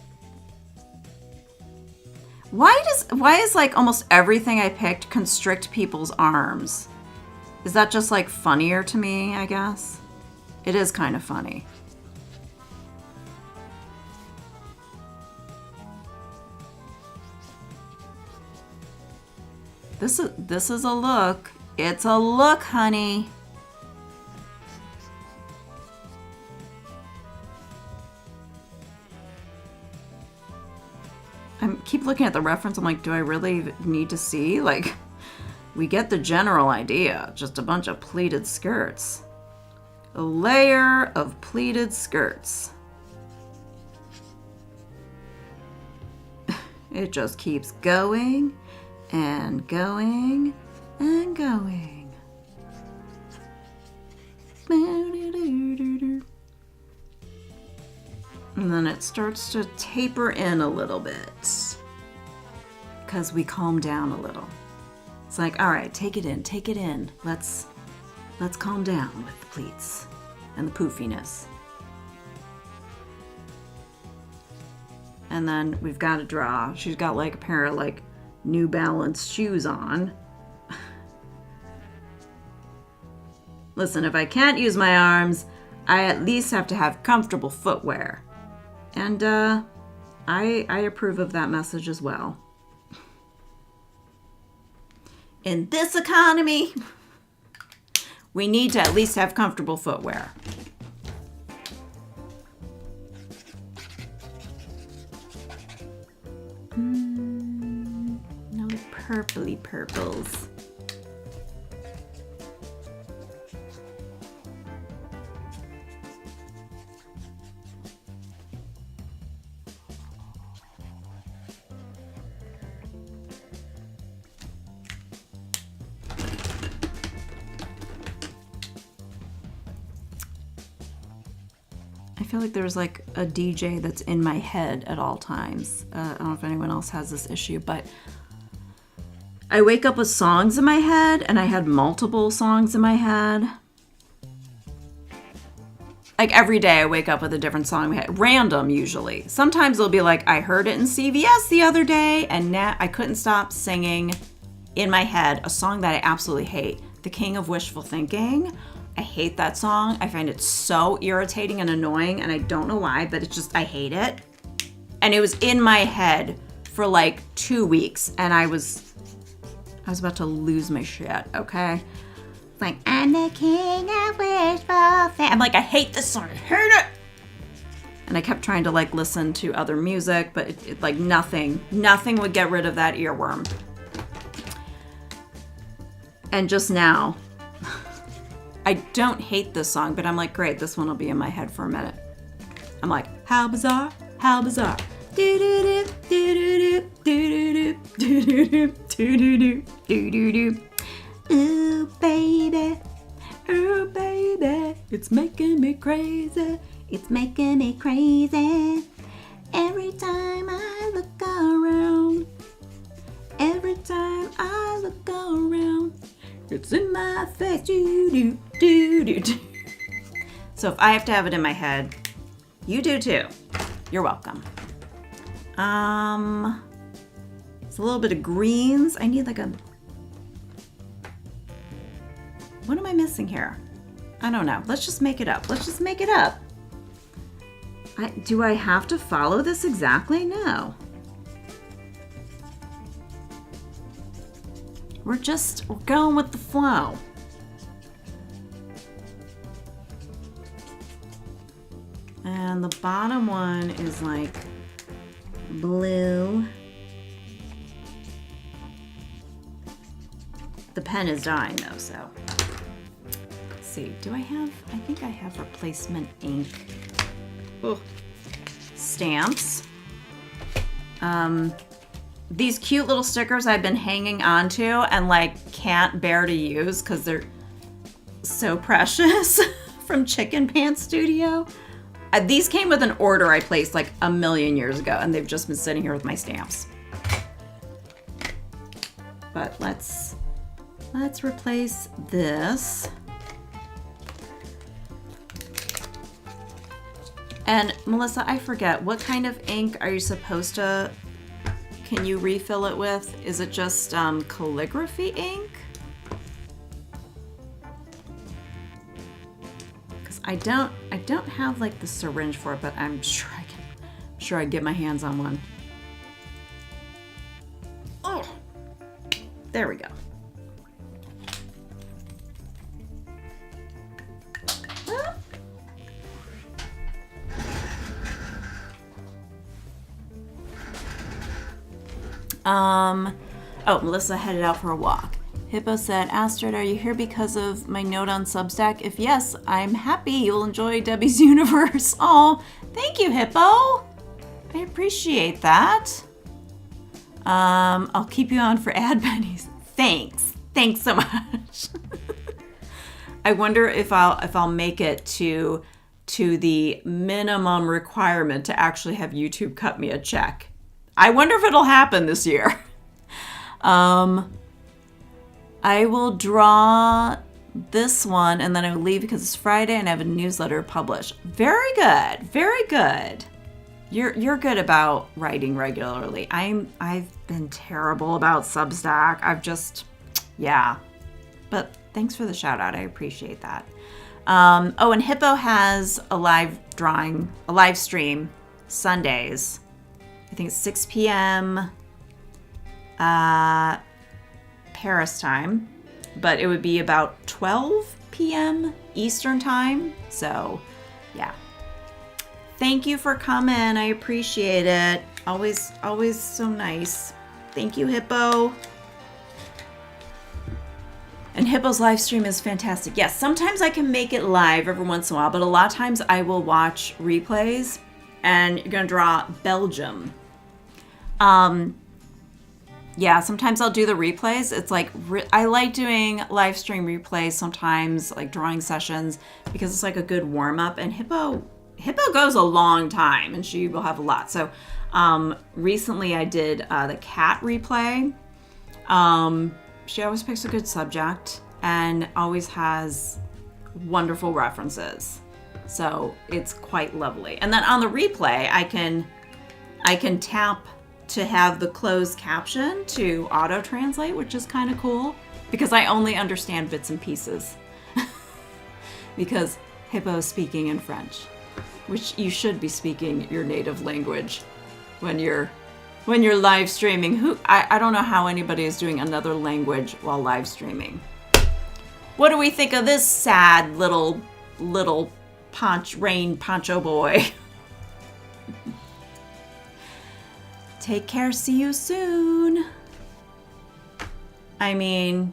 Why is like almost everything I picked constrict people's arms? Is that just like funnier to me, I guess? It is kind of funny. This is a look. It's a look, honey. I keep looking at the reference. I'm like, do I really need to see? Like, we get the general idea. Just a bunch of pleated skirts. A layer of pleated skirts. It just keeps going and going and going. And then it starts to taper in a little bit because we calm down a little. It's like, all right, take it in. Let's calm down with the pleats. and the poofiness. And then we've got to draw. She's got like a pair of like New Balance shoes on. Listen, if I can't use my arms, I at least have to have comfortable footwear. And I approve of that message as well. In this economy, we need to at least have comfortable footwear. No purpley purples. I feel like there's like a DJ that's in my head at all times. I don't know if anyone else has this issue, but I wake up with songs in my head, and I had multiple songs in my head. Like every day I wake up with a different song in my head. Random, usually. Sometimes it'll be like, I heard it in CVS the other day, and now I couldn't stop singing in my head a song that I absolutely hate. The King of Wishful Thinking. I hate that song. I find it so irritating and annoying, and I don't know why, but it's just, I hate it. And it was in my head for like 2 weeks, and I was about to lose my shit, okay? It's like, I'm the king of wishful thinking. I'm like, I hate this song. I hate it. And I kept trying to like listen to other music, but it like nothing would get rid of that earworm. And just now, I don't hate this song, but I'm like, great, this one will be in my head for a minute. I'm like, how bizarre, how bizarre. Do-do-do, do-do-do, do-do-do, do-do-do, do-do-do, do-do-do. Ooh, baby, it's making me crazy. It's making me crazy. Every time I look around, every time I look around, it's in my face. Do, do, do, do. So if I have to have it in my head, you do too. You're welcome. It's a little bit of greens. I need like a... What am I missing here? I don't know. Let's just make it up. Let's just make it up. Do I have to follow this exactly? No. We're going with the flow. And the bottom one is like blue. The pen is dying though, so. Let's see, I think I have replacement ink. Ugh. Stamps. These cute little stickers I've been hanging on to and like can't bear to use because they're so precious from Chicken Pants Studio. These came with an order I placed like a million years ago, and they've just been sitting here with my stamps. But let's replace this. And Melissa, I forget, what kind of ink are you supposed to... Can you refill it with? Is it just calligraphy ink? Because I don't have like the syringe for it, but I'm sure I get my hands on one. Oh, there we go. Oh, Melissa headed out for a walk. Hippo said, Astrid, are you here because of my note on Substack? If yes, I'm happy you'll enjoy Debbie's Universe. Oh, thank you, Hippo. I appreciate that. I'll keep you on for ad pennies. Thanks so much. I wonder if I'll make it to the minimum requirement to actually have YouTube cut me a check. I wonder if it'll happen this year. I will draw this one, and then I would leave because it's Friday and I have a newsletter to publish. Very good. Very good. You're good about writing regularly. I've been terrible about Substack. Yeah. But thanks for the shout out. I appreciate that. Oh, and Hippo has a live stream Sundays. I think it's 6 p.m. Paris time, but it would be about 12 p.m. Eastern time. So, yeah. Thank you for coming. I appreciate it. Always so nice. Thank you, Hippo. And Hippo's live stream is fantastic. Yes, sometimes I can make it live every once in a while, but a lot of times I will watch replays, and you're going to draw Belgium. Yeah, sometimes I'll do the replays. It's like, I like doing live stream replays sometimes, like drawing sessions, because it's like a good warm up. And Hippo goes a long time, and she will have a lot. So recently I did the cat replay. She always picks a good subject and always has wonderful references. So it's quite lovely. And then on the replay, I can tap to have the closed caption to auto translate, which is kind of cool because I only understand bits and pieces because Hippo is speaking in French, which you should be speaking your native language when you're live streaming. I don't know how anybody is doing another language while live streaming. What do we think of this sad little rain poncho boy? Take care. See you soon. I mean,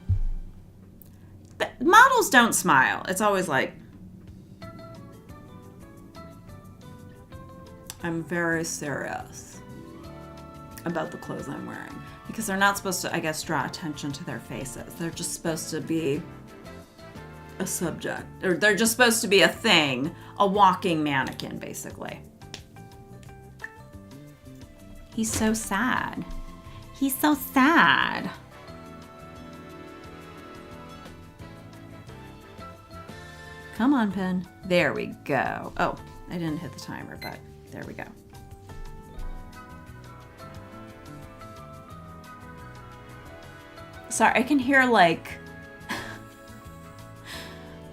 models don't smile. It's always like, I'm very serious about the clothes I'm wearing, because they're not supposed to, I guess, draw attention to their faces. They're just supposed to be a subject, or they're just supposed to be a thing, a walking mannequin, basically. He's so sad. He's so sad. Come on, pen. There we go. Oh, I didn't hit the timer, but there we go. Sorry, I can hear like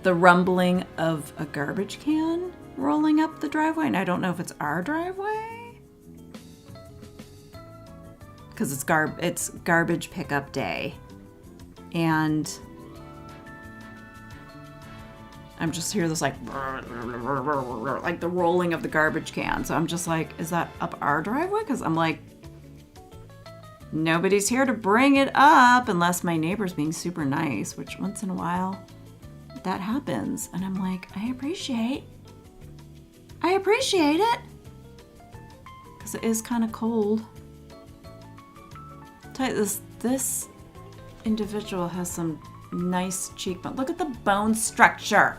the rumbling of a garbage can rolling up the driveway, and I don't know if it's our driveway because it's garbage pickup day, and I'm just hear this like the rolling of the garbage can. So I'm just like, is that up our driveway? Because I'm like, nobody's here to bring it up unless my neighbor's being super nice, which once in a while that happens. And I'm like, I appreciate it because it is kind of cold. Tell you this individual has some nice cheekbone. Look at the bone structure.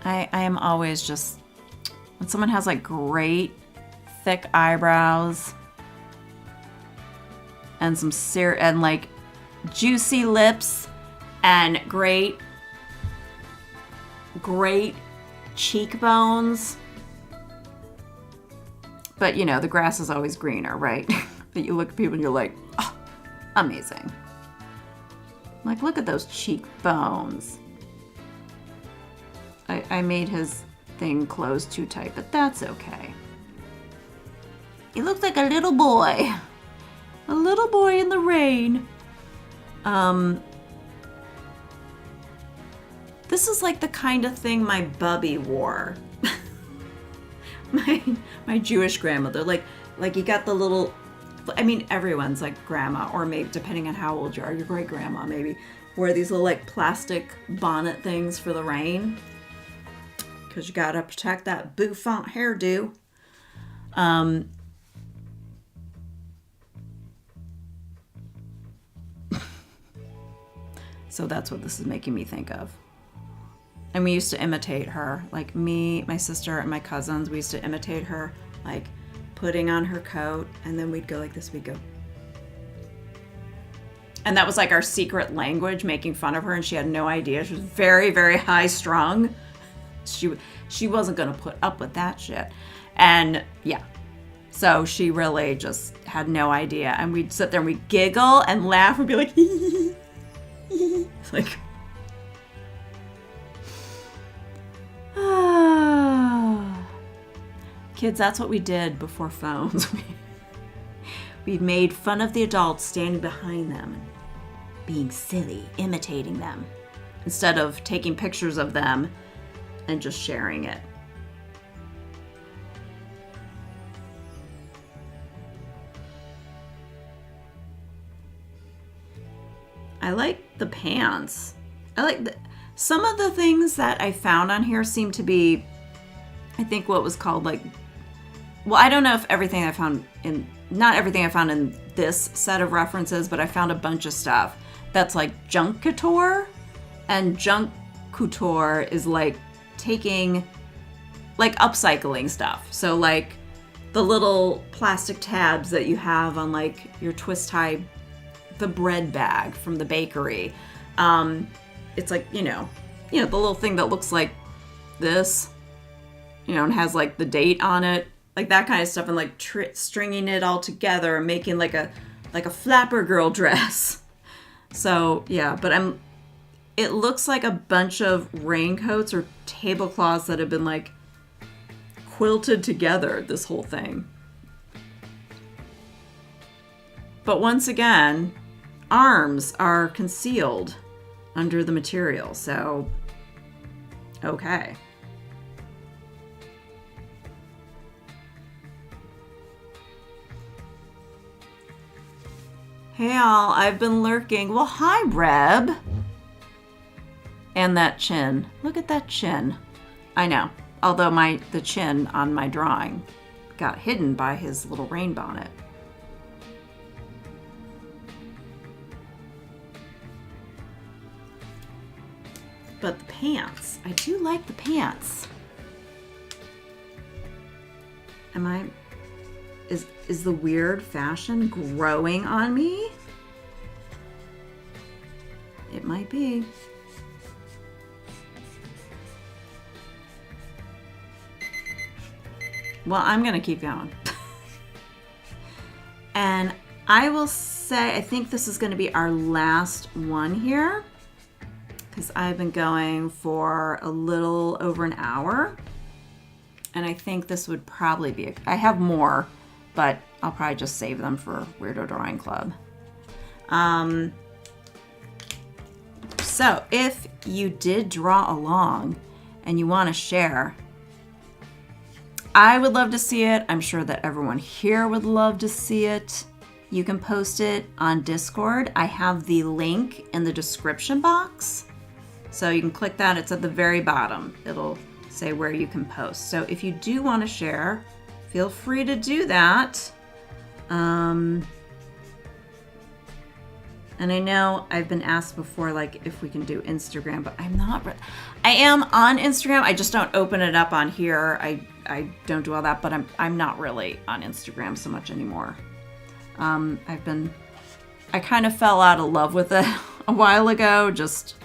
I am always just, when someone has like great thick eyebrows and and like juicy lips and great cheekbones. But you know, the grass is always greener, right? But you look at people and you're like, oh, amazing. Like, look at those cheekbones. I made his thing close too tight, but that's okay. He looks like a little boy. A little boy in the rain. This is like the kind of thing my bubby wore. my Jewish grandmother. Like you got the little, I mean, everyone's like grandma, or maybe depending on how old you are, your great grandma maybe, wear these little like plastic bonnet things for the rain. Because you gotta protect that bouffant hairdo. So that's what this is making me think of. And we used to imitate her. Like me, my sister, and my cousins, we used to imitate her, like putting on her coat, and then we'd go like this, we'd go. And that was like our secret language, making fun of her, and she had no idea. She was very, very high strung. She wasn't going to put up with that shit. And yeah, so she really just had no idea. And we'd sit there and we'd giggle and laugh and be like, like, kids, that's what we did before phones. We made fun of the adults standing behind them and being silly, imitating them, instead of taking pictures of them and just sharing it. I like the pants. I like some of the things that I found on here seem to be, I think, what was called like, well, I don't know if everything I found in, not everything I found in this set of references, but I found a bunch of stuff that's like junk couture. And junk couture is like taking, like upcycling stuff. So like the little plastic tabs that you have on like your twist tie, the bread bag from the bakery. It's like, you know, the little thing that looks like this, and has like the date on it. Like that kind of stuff, and like stringing it all together and making like a flapper girl dress. So yeah, but it looks like a bunch of raincoats or tablecloths that have been like quilted together, this whole thing. But once again, arms are concealed under the material, so okay. Hey all, I've been lurking. Well, hi, Reb. And that chin. Look at that chin. I know. Although the chin on my drawing got hidden by his little rain bonnet. But the pants. I do like the pants. Is the weird fashion growing on me? It might be. Well, I'm gonna keep going. And I will say, I think this is gonna be our last one here, because I've been going for a little over an hour. And I think this would probably be, I have more, but I'll probably just save them for Weirdo Drawing Club. So if you did draw along and you want to share, I would love to see it. I'm sure that everyone here would love to see it. You can post it on Discord. I have the link in the description box. So you can click that. It's at the very bottom. It'll say where you can post. So if you do want to share, feel free to do that. And I know I've been asked before, like, if we can do Instagram, but I'm not. I am on Instagram. I just don't open it up on here. I don't do all that, but I'm not really on Instagram so much anymore. I kind of fell out of love with it a while ago, just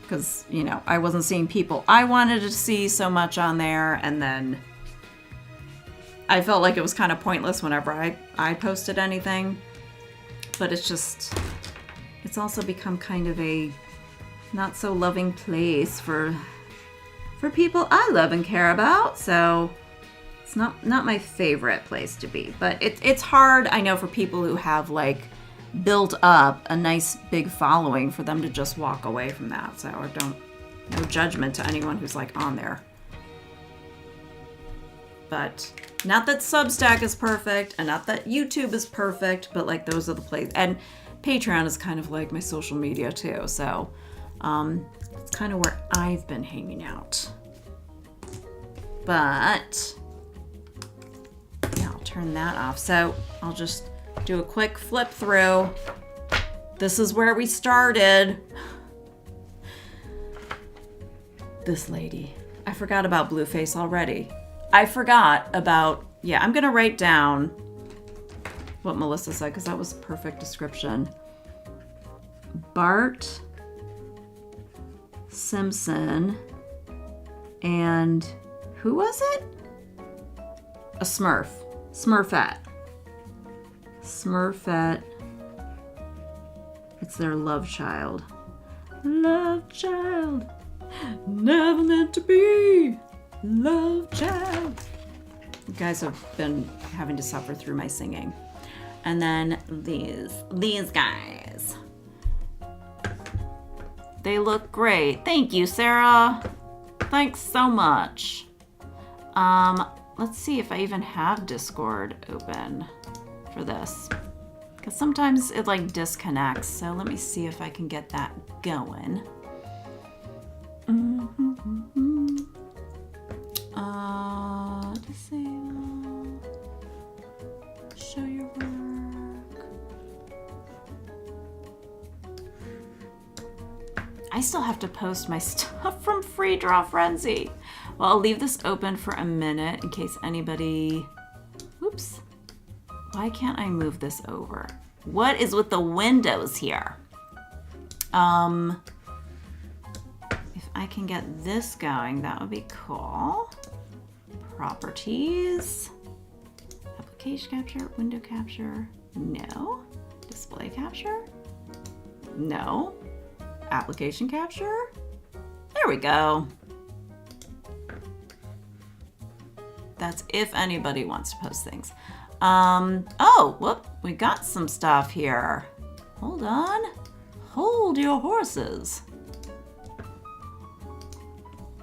because, I wasn't seeing people I wanted to see so much on there, and then I felt like it was kind of pointless whenever I posted anything. But it's also become kind of a not so loving place for people I love and care about. So it's not my favorite place to be. But it's hard, I know, for people who have like built up a nice big following for them to just walk away from that. So no judgment to anyone who's like on there. But not that Substack is perfect, and not that YouTube is perfect, but like those are the places. And Patreon is kind of like my social media too, so it's kind of where I've been hanging out. But yeah, I'll turn that off. So I'll just do a quick flip through. This is where we started. This lady. I forgot about Blueface already. I forgot about, I'm going to write down what Melissa said because that was a perfect description. Bart Simpson and who was it? A Smurf. Smurfette. Smurfette. It's their love child. Love child. Never meant to be. Love child. You guys have been having to suffer through my singing. And then these guys. They look great. Thank you, Sarah. Thanks so much. Let's see if I even have Discord open for this. Because sometimes it like disconnects. So let me see if I can get that going. Disable. Show your work. I still have to post my stuff from Free Draw Frenzy. Well, I'll leave this open for a minute in case anybody... Oops. Why can't I move this over? What is with the windows here? If I can get this going, that would be cool. Properties. Application capture, window capture. No. Display capture. No. Application capture. There we go. That's if anybody wants to post things. Oh, whoop, we got some stuff here. Hold on. Hold your horses.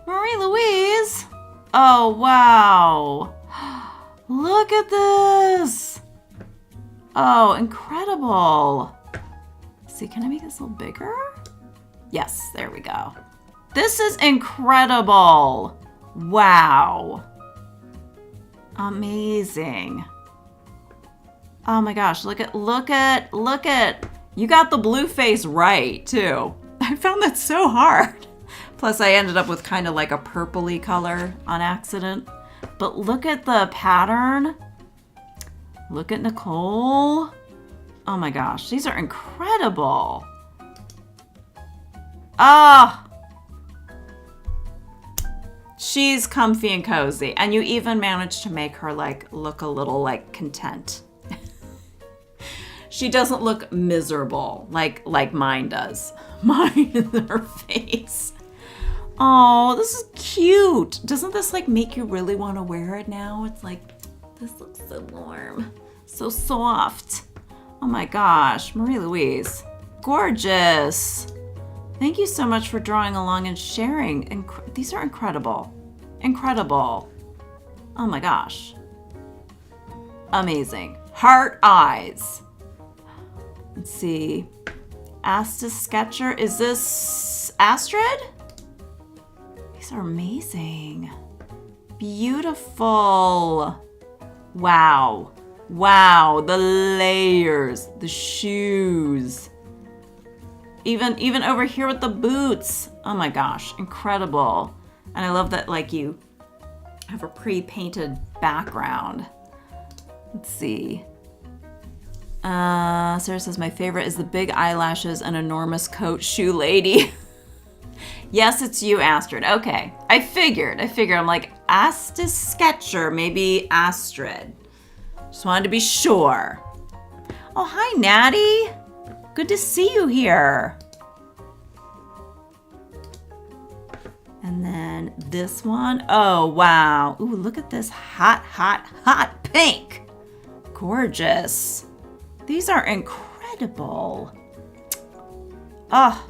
Marie Louise. Oh, wow. Look at this. Oh, incredible. See, can I make this a little bigger? Yes, there we go. This is incredible. Wow. Amazing. Oh my gosh, look at. You got the blue face right, too. I found that so hard. Plus, I ended up with kind of like a purpley color on accident. But look at the pattern. Look at Nicole. Oh my gosh, these are incredible. Ah. She's comfy and cozy. And you even managed to make her like look a little like content. She doesn't look miserable like mine does. Mine in her face. Oh, this is cute. Doesn't this like make you really want to wear it now? It's like, this looks so warm. So soft. Oh my gosh, Marie Louise. Gorgeous. Thank you so much for drawing along and sharing. These are incredible. Incredible. Oh my gosh. Amazing. Heart eyes. Let's see. Astis Sketcher. Is this Astrid? These are amazing. Beautiful. Wow. Wow. The layers. The shoes. Even over here with the boots. Oh my gosh. Incredible. And I love that like you have a pre-painted background. Let's see. Sarah says, my favorite is the big eyelashes and enormous coat shoe lady. Yes, it's you, Astrid. Okay. I figured. I'm like, Astis Sketcher, maybe Astrid. Just wanted to be sure. Oh, hi, Natty. Good to see you here. And then this one. Oh, wow. Ooh, look at this hot, hot, hot pink. Gorgeous. These are incredible. Oh,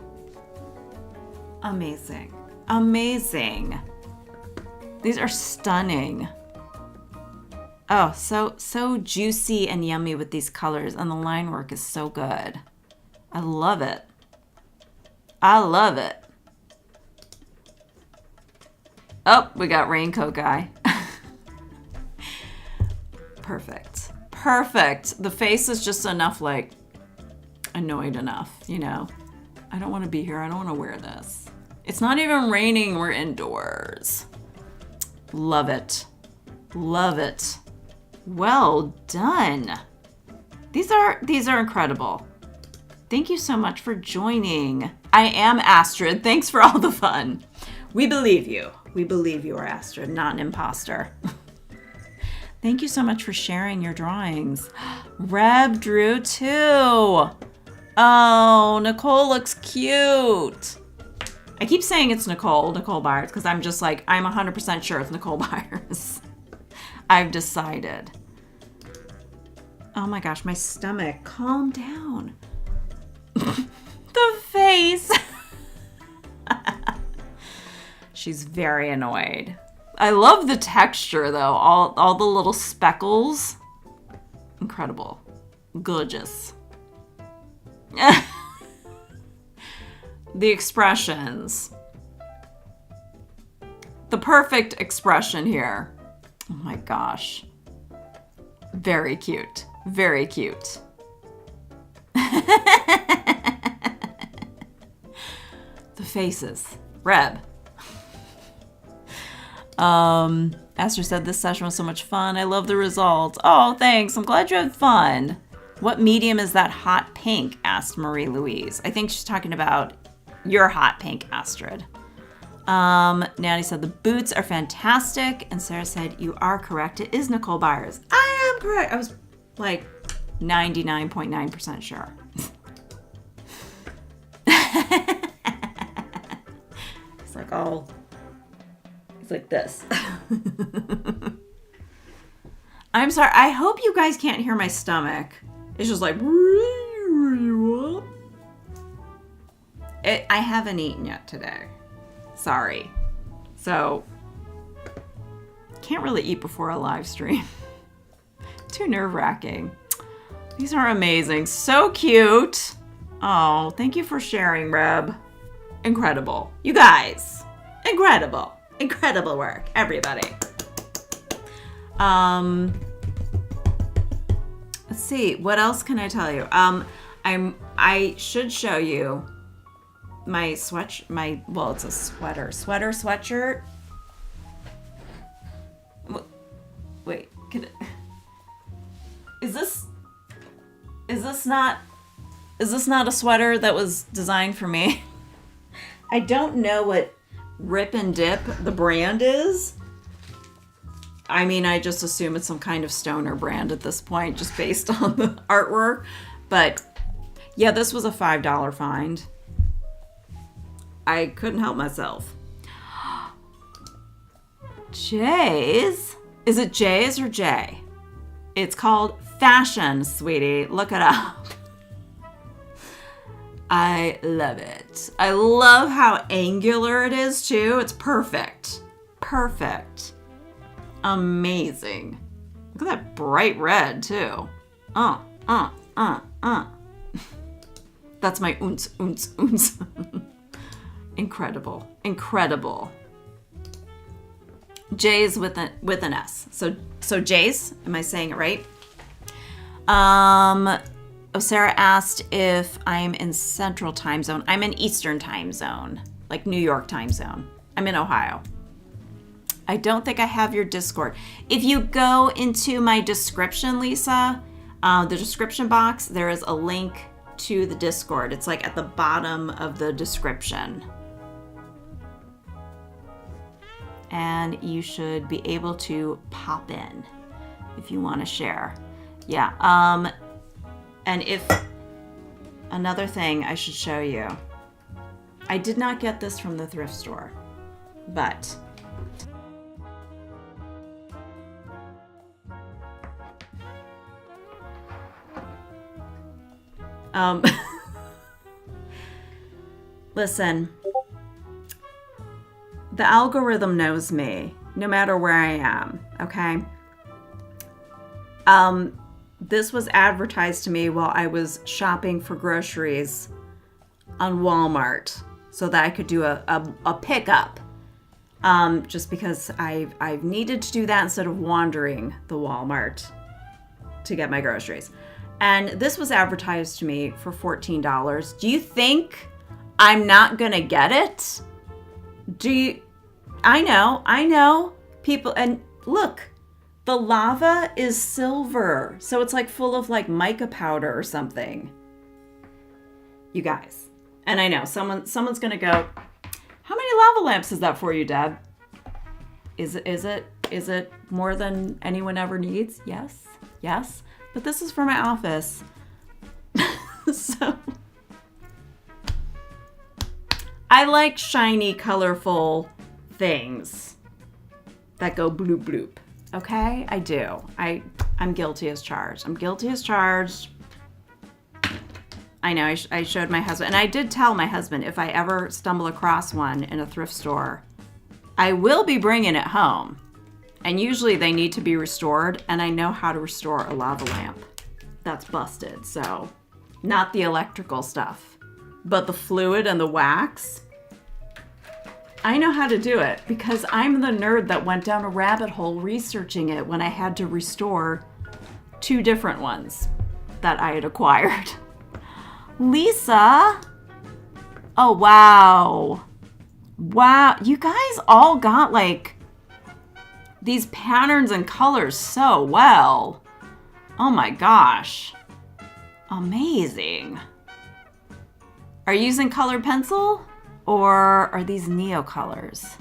amazing. Amazing. These are stunning. Oh, so juicy and yummy with these colors, and the line work is so good. I love it. I love it. Oh, we got Raincoat Guy. Perfect. Perfect. The face is just enough, like, annoyed enough, you know? I don't want to be here. I don't want to wear this. It's not even raining. We're indoors. Love it. Love it. Well done. These are incredible. Thank you so much for joining. I am Astrid. Thanks for all the fun. We believe you. We believe you are Astrid, not an imposter. Thank you so much for sharing your drawings. Reb drew too. Oh, Nicole looks cute. I keep saying it's Nicole Byers, because I'm just like, I'm 100% sure it's Nicole Byers. I've decided. Oh my gosh, my stomach. Calm down. The face. She's very annoyed. I love the texture though. All the little speckles. Incredible. Gorgeous. The expressions. The perfect expression here. Oh my gosh. Very cute. Very cute. The faces. Reb. Esther said this session was so much fun. I love the results. Oh, thanks. I'm glad you had fun. What medium is that hot pink? Asked Marie Louise. I think she's talking about your hot pink, Astrid. Natty said the boots are fantastic. And Sarah said, you are correct. It is Nicole Byers. I am correct. I was like 99.9% sure. It's like all, it's like this. I'm sorry. I hope you guys can't hear my stomach. It's just like, I haven't eaten yet today. Sorry. So, can't really eat before a live stream. Too nerve-wracking. These are amazing. So cute. Oh, thank you for sharing, Reb. Incredible. You guys. Incredible. Incredible work, everybody. Let's see. What else can I tell you? I should show you my it's a sweatshirt. Wait, is this not a sweater that was designed for me? I don't know what Rip and Dip, the brand, is. I mean, I just assume it's some kind of stoner brand at this point, just based on the artwork. But yeah, this was a $5 find. I couldn't help myself. Jay's? Is it Jay's or Jay? It's called Fashion, sweetie. Look it up. I love it. I love how angular it is, too. It's perfect. Perfect. Amazing. Look at that bright red, too. That's my oons, oons, oons. Incredible. Incredible. Jay's with an S. So Jay's, am I saying it right? Sarah asked if I'm in Central Time Zone. I'm in Eastern Time Zone, like New York Time Zone. I'm in Ohio. I don't think I have your Discord. If you go into my description, Lisa, the description box, there is a link to the Discord. It's like at the bottom of the description. And you should be able to pop in if you want to share. Yeah. And if another thing I should show you. I did not get this from the thrift store, but listen, the algorithm knows me no matter where I am, okay? This was advertised to me while I was shopping for groceries on Walmart so that I could do a pickup. Just because I've needed to do that instead of wandering the Walmart to get my groceries. And this was advertised to me for $14. Do you think I'm not gonna get it? I know, people, and look, The lava is silver. So it's like full of like mica powder or something. You guys. And I know someone's going to go, how many lava lamps is that for you, Dad? Is it more than anyone ever needs? Yes. Yes. But this is for my office. So I like shiny, colorful things that go bloop bloop. Okay? I do. I'm guilty as charged. I'm guilty as charged. I know I showed my husband, and I did tell my husband if I ever stumble across one in a thrift store, I will be bringing it home. And usually they need to be restored, and I know how to restore a lava lamp that's busted. So not the electrical stuff, but the fluid and the wax. I know how to do it because I'm the nerd that went down a rabbit hole researching it when I had to restore 2 different ones that I had acquired. Lisa. Oh, wow. Wow. You guys all got like these patterns and colors so well. Oh my gosh. Amazing. Are you using colored pencil or are these Neo colors?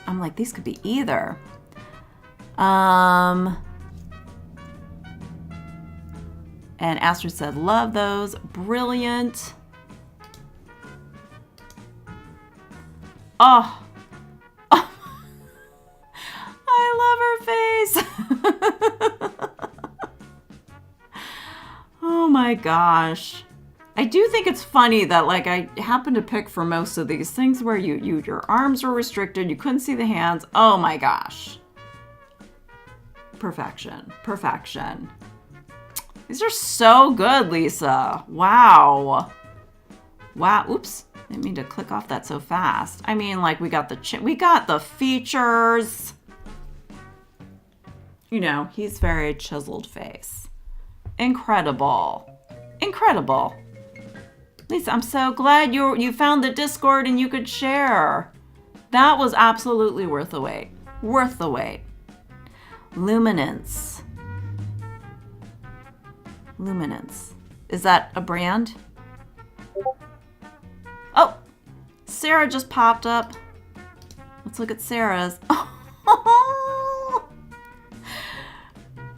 I'm like, these could be either. And Astrid said, love those. Brilliant. Oh. Oh. I love her face. Oh my gosh. I do think it's funny that like I happened to pick for most of these things where your arms were restricted, you couldn't see the hands. Oh my gosh. Perfection. Perfection. These are so good, Lisa. Wow. Wow. Oops. I didn't mean to click off that so fast. I mean, like we got the features. You know, he's very chiseled face. Incredible. Incredible. Lisa, I'm so glad you found the Discord and you could share. That was absolutely worth the wait. Worth the wait. Luminance. Luminance. Is that a brand? Oh, Sarah just popped up. Let's look at Sarah's.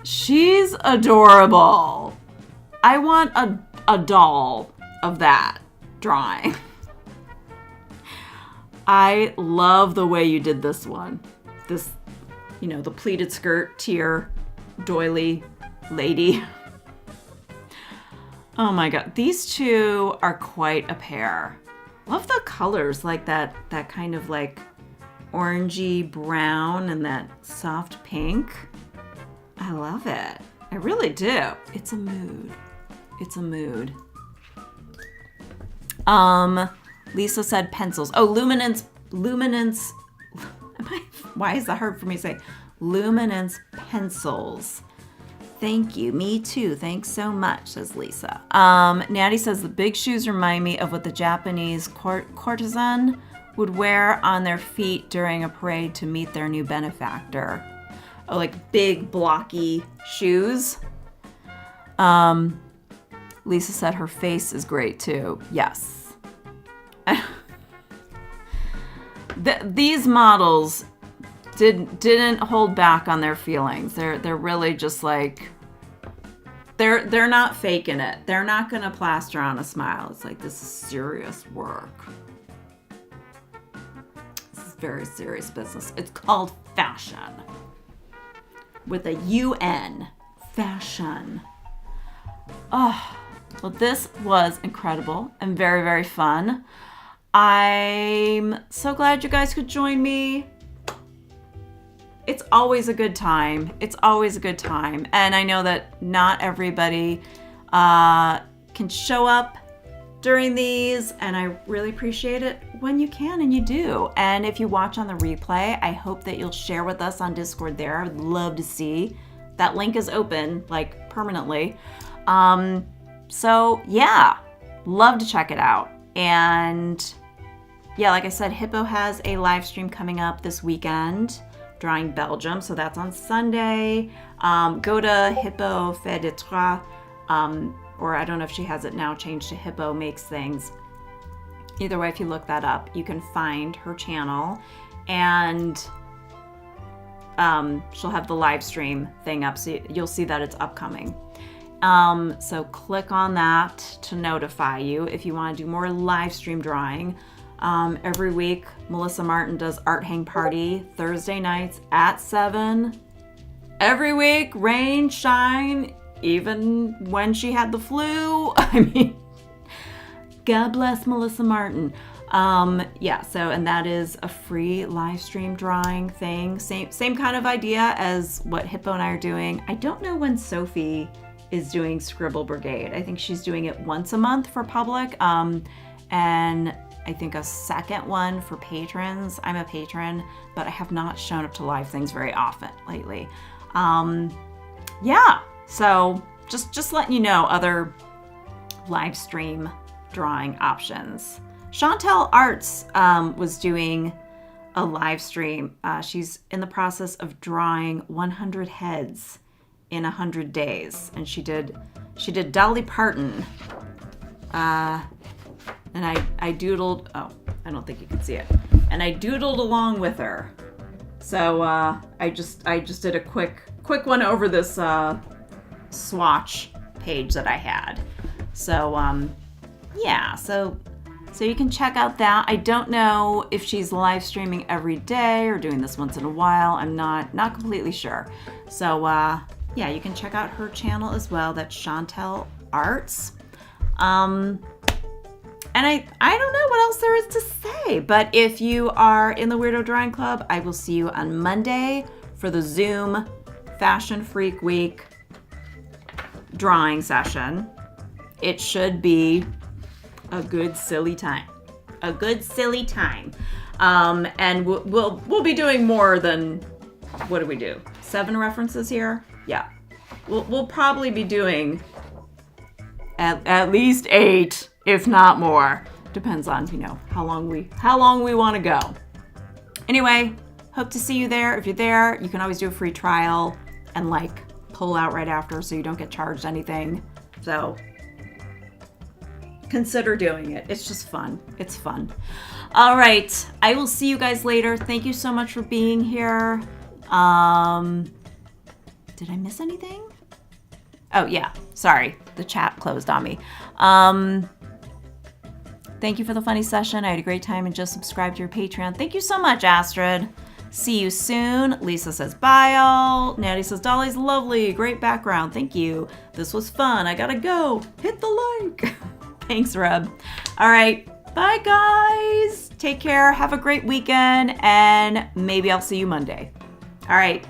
She's adorable. I want a doll of that drawing. I love the way you did this one. This, you know, the pleated skirt, tier, doily lady. Oh my god, these two are quite a pair. Love the colors, like that kind of like orangey brown and that soft pink. I love it. I really do. It's a mood. It's a mood. Lisa said pencils. Oh, luminance. Why is that hard for me to say? Luminance pencils. Thank you. Me too. Thanks so much, says Lisa. Natty says the big shoes remind me of what the Japanese courtesan would wear on their feet during a parade to meet their new benefactor. Oh, like big blocky shoes. Lisa said her face is great too. Yes. These models didn't hold back on their feelings. They're really just like they're not faking it. They're not gonna plaster on a smile. It's like, this is serious work. This is very serious business. It's called fashion. With a UN. Fashion. Oh, well, this was incredible and very, very fun. I'm so glad you guys could join me. It's always a good time. It's always a good time. And I know that not everybody can show up during these, and I really appreciate it when you can and you do. And if you watch on the replay, I hope that you'll share with us on Discord there. I'd love to see. That link is open, like, permanently. So yeah, love to check it out. And yeah, like I said, Hippo has a live stream coming up this weekend Drawing Belgium. So that's on Sunday. Go to Hippo Fait des Trois, or I don't know if she has it now changed to Hippo Makes Things. Either way, if you look that up, you can find her channel, and she'll have the live stream thing up, so you'll see that it's upcoming. So click on that to notify you if you want to do more live stream drawing. Every week, Melissa Martin does Art Hang Party Thursday nights at 7. Every week, rain, shine, even when she had the flu. I mean, God bless Melissa Martin. Yeah, so, and that is a free live stream drawing thing. Same kind of idea as what Hippo and I are doing. I don't know when Sophie is doing Scribble Brigade. I think she's doing it once a month for public. And I think a second one for patrons. I'm a patron, but I have not shown up to live things very often lately. Yeah, so just letting you know other live stream drawing options. Chantel Arts was doing a live stream. She's in the process of drawing 100 heads in 100 days, and she did Dolly Parton. And I doodled. Oh, I don't think you can see it. And I doodled along with her. So I just did a quick one over this swatch page that I had. So yeah, so you can check out that. I don't know if she's live streaming every day or doing this once in a while. I'm not completely sure. So yeah, you can check out her channel as well. That's Chantel Arts. And I don't know what else there is to say, but if you are in the Weirdo Drawing Club, I will see you on Monday for the Zoom Fashion Freak Week drawing session. It should be a good silly time. A good silly time. And we'll be doing more than, what do we do? 7 references here? Yeah. We'll probably be doing at least 8, if not more. Depends on, how long we want to go. Anyway, hope to see you there. If you're there, you can always do a free trial and pull out right after so you don't get charged anything. So consider doing it. It's just fun. It's fun. All right. I will see you guys later. Thank you so much for being here. Did I miss anything? Oh, yeah. Sorry. The chat closed on me. Thank you for the funny session. I had a great time and just subscribed to your Patreon. Thank you so much, Astrid. See you soon. Lisa says bye all. Natty says Dolly's lovely. Great background. Thank you. This was fun. I gotta go. Hit the like. Thanks, Reb. All right. Bye, guys. Take care. Have a great weekend. And maybe I'll see you Monday. All right.